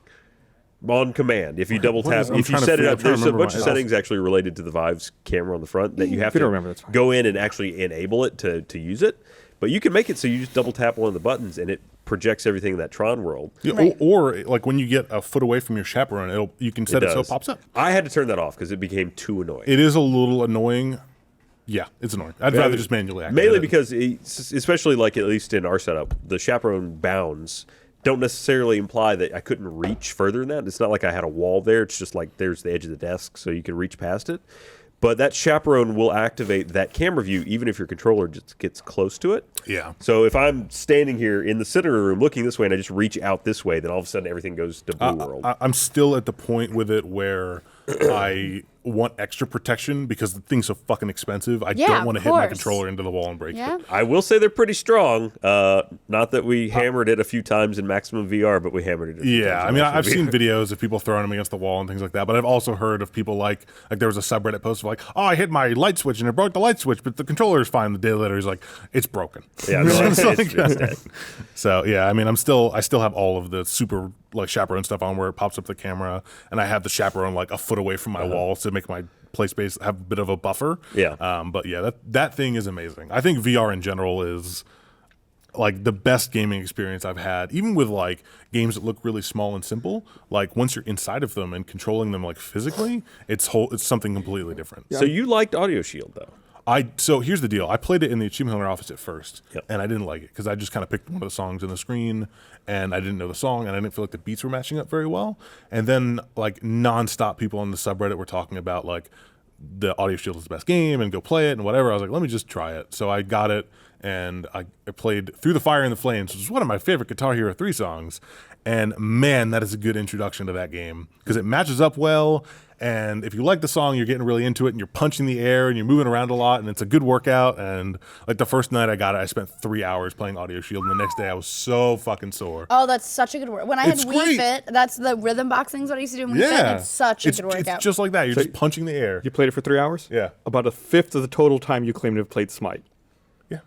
on command. If you double what tap, is- I'm if you trying to set it figure- up, I'm trying to there's a remember bunch of myself. settings actually related to the Vive's camera on the front that you have If you to don't remember, that's fine. go in and actually enable it to use it. But you can make it so you just double tap one of the buttons and it projects everything in that Tron world. Yeah, Right. or like when you get a foot away from your chaperone, you can set it so it does. pops up. I had to turn that off because it became too annoying. It is a little annoying. Yeah, it's annoying. I'd rather just manually activate Mainly it. because, especially like at least in our setup, the chaperone bounds don't necessarily imply that I couldn't reach further than that. It's not like I had a wall there. It's just like there's the edge of the desk, so you can reach past it. But that chaperone will activate that camera view even if your controller just gets close to it. Yeah. So if I'm standing here in the center room looking this way and I just reach out this way, then all of a sudden everything goes to blue world. I'm still at the point with it where I want extra protection because the thing's so fucking expensive. I Yeah, don't want to of hit my course. controller into the wall and break Yeah. it. I will say they're pretty strong. Not that we hammered it a few times in Maximum VR, but we hammered it a few Yeah, times I in mean, Maximum I've seen VR. videos of people throwing them against the wall and things like that, but I've also heard of people like there was a subreddit post of like, oh, I hit my light switch and it broke the light switch, but the controller is fine. The day later, he's like, it's broken. Yeah, no, it's dead. So yeah, I mean, I still have all of the super like chaperone stuff on where it pops up the camera, and I have the chaperone like a foot away from my wall to make my play space have a bit of a buffer. Yeah. But yeah, that thing is amazing. I think VR in general is like the best gaming experience I've had, even with like games that look really small and simple. Like once you're inside of them and controlling them like physically, it's something completely different. So you liked Audio Shield, though? So here's the deal. I played it in the Achievement Hunter office at first, Yep. and I didn't like it because I just kind of picked one of the songs on the screen, and I didn't know the song, and I didn't feel like the beats were matching up very well. And then like nonstop people on the subreddit were talking about like the Audio Shield is the best game and go play it and whatever. I was like, let me just try it. So I got it, and I played Through the Fire and the Flames, which is one of my favorite Guitar Hero 3 songs. And man, that is a good introduction to that game because it matches up well. And if you like the song, you're getting really into it and you're punching the air and you're moving around a lot and it's a good workout. And like the first night I got it, I spent 3 hours playing Audio Shield, and the next day I was so fucking sore. Oh, that's such a good work. When I had It's Wii great. Fit, that's the rhythm boxing. What I used to do in Wii Fit. Yeah. It's such a good workout. It's just like that. You're just punching the air. You played it for 3 hours? Yeah. About a fifth of the total time you claim to have played Smite. Yeah.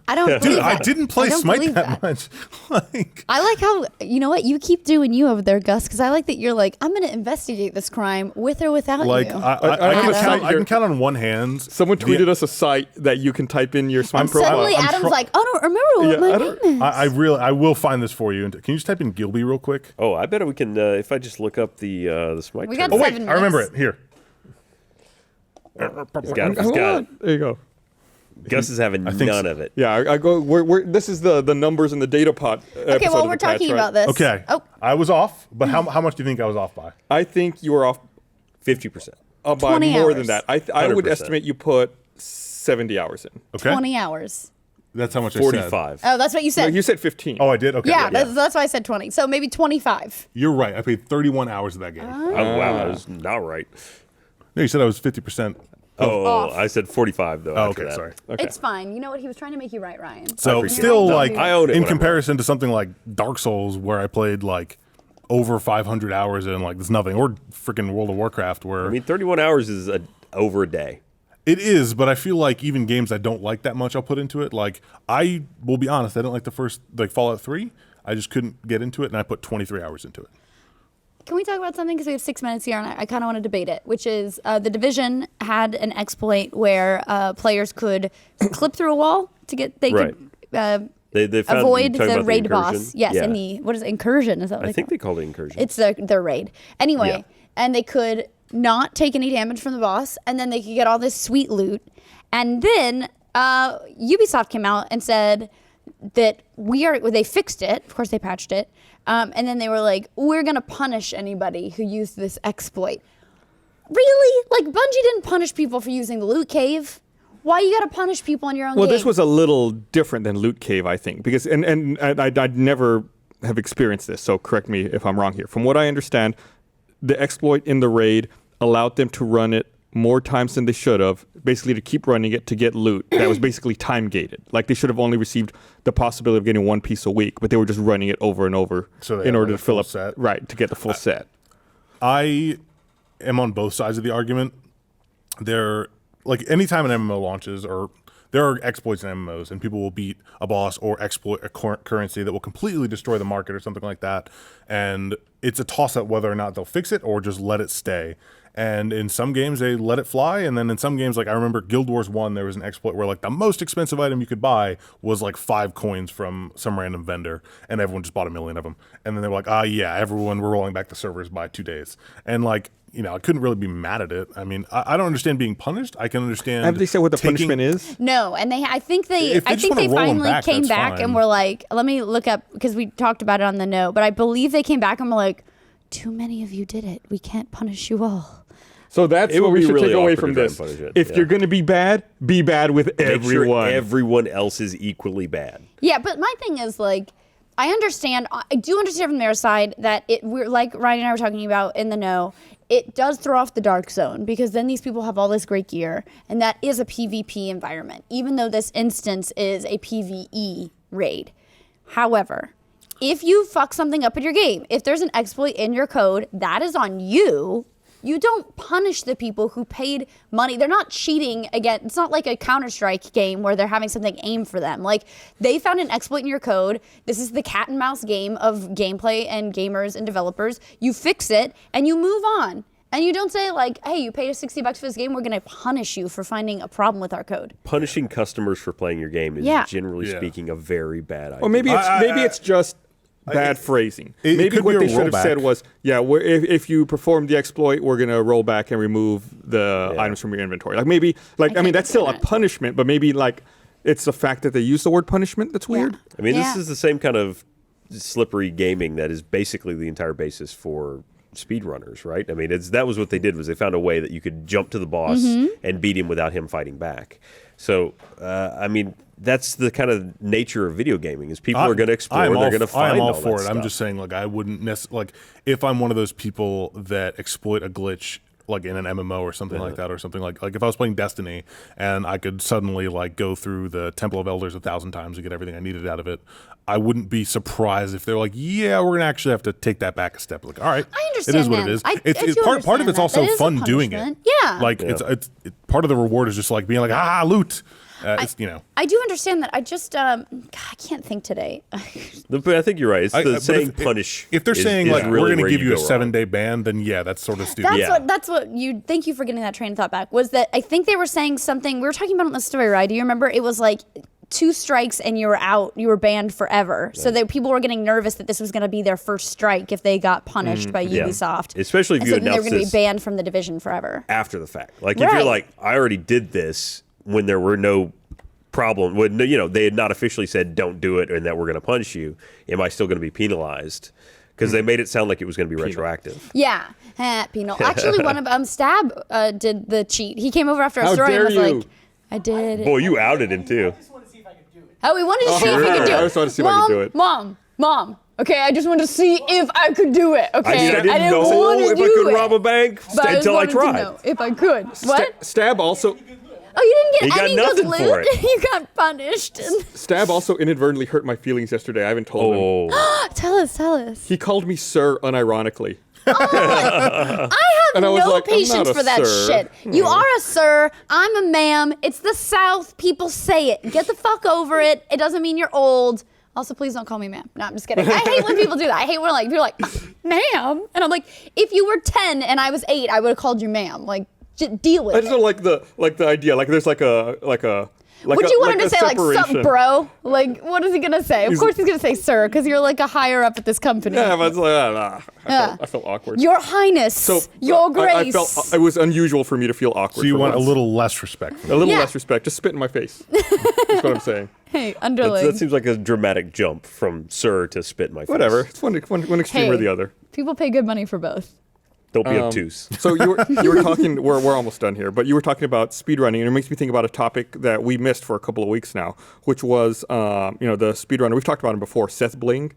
I don't believe Dude, that. I didn't play I don't Smite believe that much. Like, I like how, you know what, you keep doing you over there, Gus, because I like that you're like, I'm going to investigate this crime with or without like you. I can Adam. count, I can count on one hand. Someone tweeted us a site that you can type in your Smite and profile. suddenly I'm Adam's try- like, I don't remember what Yeah, I my don't- name is. I will find this for you. Can you just type in Gilby real quick? Oh, I bet we can, if I just look up the Smite We got Oh tournament. wait, 7 I remember minutes. it. Here. He's got it. He's got it. There you go. Gus is having think none so. of it. Yeah, I go. This is the numbers in the data pot. Okay, well, we're talking about this. Okay. Oh, I was off, but how much do you think I was off by? I think you were off 50%. by 20 more hours. than that. I would 100%. estimate you put 70 hours in. Okay. 20 hours. That's how much I said. 45. Oh, that's what you No, said. you said 15. Oh, I did? Okay. yeah, that's why I said 20. So maybe 25. You're right. I played 31 hours of that game. Oh, wow, that was not right. No, you said I was 50%. Oh, Off. I said 45, though. Oh, after okay, that. sorry. Okay. It's fine. You know what? He was trying to make you right, Ryan. So appreciate still, it. No, like, I own it in when I'm comparison to something like Dark Souls, where I played like over 500 hours in like there's nothing, or freaking World of Warcraft, where I mean, 31 hours is over a day. it is. But I feel like even games I don't like that much, I'll put into it. Like I will be honest, I didn't like the first like Fallout 3. I just couldn't get into it, and I put 23 hours into it. Can we talk about something? Because we have 6 minutes here, and I kind of want to debate it, which is The Division had an exploit where players could clip through a wall to get, they Right. could They found, avoid you talking the about raid incursion? boss. Yes, Yeah. in the, what is it, incursion? Is that what I think call they it? called it incursion. It's their raid. Anyway, Yeah. and they could not take any damage from the boss, and then they could get all this sweet loot. And then Ubisoft came out and said that they fixed it. Of course, they patched it. And then they were like, we're going to punish anybody who used this exploit. Really? Like, Bungie didn't punish people for using the loot cave. Why you gotta punish people on your own Well, game? this was a little different than Loot Cave, I think, because and I'd never have experienced this, so correct me if I'm wrong here. From what I understand, the exploit in the raid allowed them to run it more times than they should have, basically to keep running it to get loot that was basically time gated. Like they should have only received the possibility of getting one piece a week, but they were just running it over and over So they in had, order like, to a fill full up set? right to get the full set. I am on both sides of the argument. There, like anytime an MMO launches, or there are exploits in MMOs, and people will beat a boss or exploit a currency that will completely destroy the market or something like that. And it's a toss up whether or not they'll fix it or just let it stay. And in some games they let it fly, and then in some games, like I remember Guild Wars 1, there was an exploit where like the most expensive item you could buy was like 5 coins from some random vendor, and everyone just bought 1 million of them. And then they were like, yeah, everyone, we're rolling back the servers by 2 days. And like, you know, I couldn't really be mad at it. I mean, I don't understand being punished. I can understand. Have they said what the taking- punishment is? No, and I think they If they just wanna roll 'em finally back, came that's back fine. and were like, let me look up, because we talked about it on the note, but I believe they came back and were like, too many of you did it. We can't punish you all. So that's It what would we be should really take away awkward from to try this. and punish it, If yeah. you're going to be bad with Make everyone. sure everyone else is equally bad. Yeah, but my thing is like, I do understand from their side that we're like Ryan and I were talking about in the know, it does throw off the dark zone because then these people have all this great gear and that is a PvP environment, even though this instance is a PvE raid. However, if you fuck something up in your game, if there's an exploit in your code, that is on you. You don't punish the people who paid money. They're not cheating again. It's not like a Counter-Strike game where they're having something aimed for them. Like, they found an exploit in your code. This is the cat and mouse game of gameplay and gamers and developers. You fix it and you move on. And you don't say like, hey, you paid us $60 for this game. We're going to punish you for finding a problem with our code. Punishing customers for playing your game is Yeah. generally Yeah. speaking a very bad idea. Or maybe it's just bad phrasing. it Maybe could what be they a should have said rollback. was, if you perform the exploit, we're gonna roll back and remove the items from your inventory. Like maybe, I mean, that's still a punishment, but maybe like it's the fact that they use the word punishment that's weird. I mean, Yeah. this is the same kind of slippery gaming that is basically the entire basis for speedrunners, right? I mean, that was what they did, was they found a way that you could jump to the boss and beat him without him fighting back. So, I mean, that's the kind of nature of video gaming, is people are going to explore, they're going to find I'm all all for that it. I'm stuff. just saying, like, I wouldn't necessarily, like, if I'm one of those people that exploit a glitch, like in an MMO or something like that, or something like if I was playing Destiny and I could suddenly like go through the Temple of Elders 1,000 times to get everything I needed out of it, I wouldn't be surprised if they're like, yeah, we're gonna actually have to take that back a step. Like, all right, I understand it is what that. it is. I It's do part of understand it's that. also That is a fun doing it. punishment. Yeah. like it's part of the reward is just like being like, loot. It's, you know. I do understand that. I just, God, I can't think today. But I think you're right. It's the but saying if- punish. If they're is- saying is like really we're going where to give you a go wrong. 7-day ban, then yeah, that's sort of stupid. That's what you, thank you for getting that train of thought back, was that I think they were saying something, we were talking about it in the story, right? Do you remember? It was like 2 strikes and you were out, you were banned forever. So that people were getting nervous that this was going to be their first strike if they got punished by Yeah. Ubisoft. Especially if and you so then they were announce going to be this banned from the division forever. after the fact. Like if you're Right. like, I already did this when there were no problem, when they had not officially said don't do it and that we're going to punish you, am I still going to be penalized? Because they made it sound like it was going to be retroactive. Yeah, penal. Actually, one of Stab did the cheat. He came over after our How story and dare was you. like, I did it. Boy, you outed him too. Oh, we wanted to see if he could do it. I just wanted to see if I could do it. Mom. Okay, I just wanted to see if I could do it. Okay, I didn't know want to if I do could it, rob a bank but I just until I wanted to tried. know if I could. What? Stab also Oh, you didn't He get got any nothing good for loot. it. You got punished. Stab also inadvertently hurt my feelings yesterday. I haven't told him. Oh, Tell us. He called me sir unironically. I have And I was no like, I'm patience not a for that sir. shit. You are a sir. I'm a ma'am. It's the South. People say it. Get the fuck over it. It doesn't mean you're old. Also, please don't call me ma'am. No, I'm just kidding. I hate when people do that. I hate when like you're like, ma'am, and I'm like, if you were 10 and I was 8, I would have called you ma'am. Like, deal with I it. just don't like the idea. Like there's like a Would you want him to say like, sup, separation. bro? Like, what is he gonna say? Of course he's gonna say sir, because you're like a higher up at this company. Yeah, but it's like, Yeah. I felt awkward. Your Highness, so Your I Grace. felt it was unusual for me to feel awkward. So you for want a once. little less respect. From a little Yeah. less respect. Just spit in my face. That's what I'm saying. Hey, underling. that seems like a dramatic jump from sir to spit in my face. Whatever. It's one extreme or Hey. the other. People pay good money for both. Don't be obtuse. So you were talking. We're almost done here, but you were talking about speedrunning, and it makes me think about a topic that we missed for a couple of weeks now, which was the speedrunner. We've talked about him before, Seth Bling.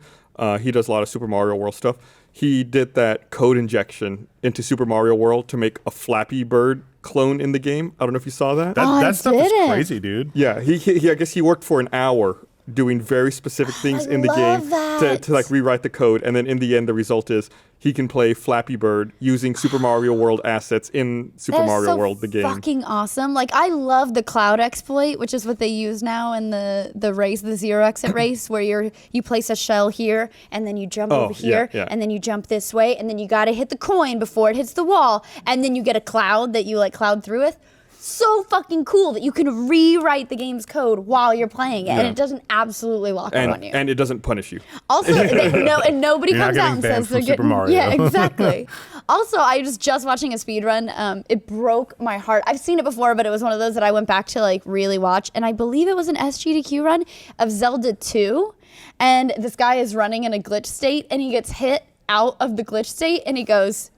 He does a lot of Super Mario World stuff. He did that code injection into Super Mario World to make a Flappy Bird clone in the game. I don't know if you saw that. That stuff is didn't. crazy, dude. Yeah, he I guess he worked for an hour doing very specific things in the game love to like rewrite the code, and then in the end the result is he can play Flappy Bird using Super Mario World assets in Super That is Mario so World the game. fucking awesome. Like, I love the cloud exploit, which is what they use now in the race, the zero exit race, where you place a shell here and then you jump over here and then you jump this way and then you got to hit the coin before it hits the wall and then you get a cloud that you like cloud through with. So fucking cool that you can rewrite the game's code while you're playing it, and it doesn't absolutely lock up on you. And it doesn't punish you. Also, and nobody You're not comes out getting and banned says they're from Super getting. Mario. Yeah, exactly. Also, I was just watching a speed run. It broke my heart. I've seen it before, but it was one of those that I went back to like really watch, and I believe it was an SGDQ run of Zelda 2, and this guy is running in a glitch state, and he gets hit out of the glitch state, and he goes,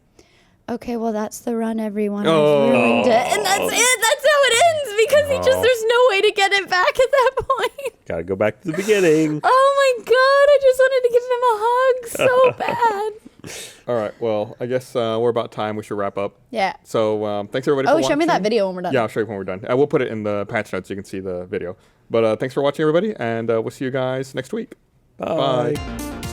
"Okay, well, that's the run, everyone. I've ruined it." And that's it. That's how it ends because there's no way to get it back at that point. Got to go back to the beginning. Oh my God, I just wanted to give him a hug so bad. All right, well, I guess we're about time. We should wrap up. Yeah. So thanks everybody for watching. Show me that video when we're done. Yeah, I'll show you when we're done. We'll put it in the patch notes so you can see the video. But thanks for watching, everybody, and we'll see you guys next week. Bye. Bye.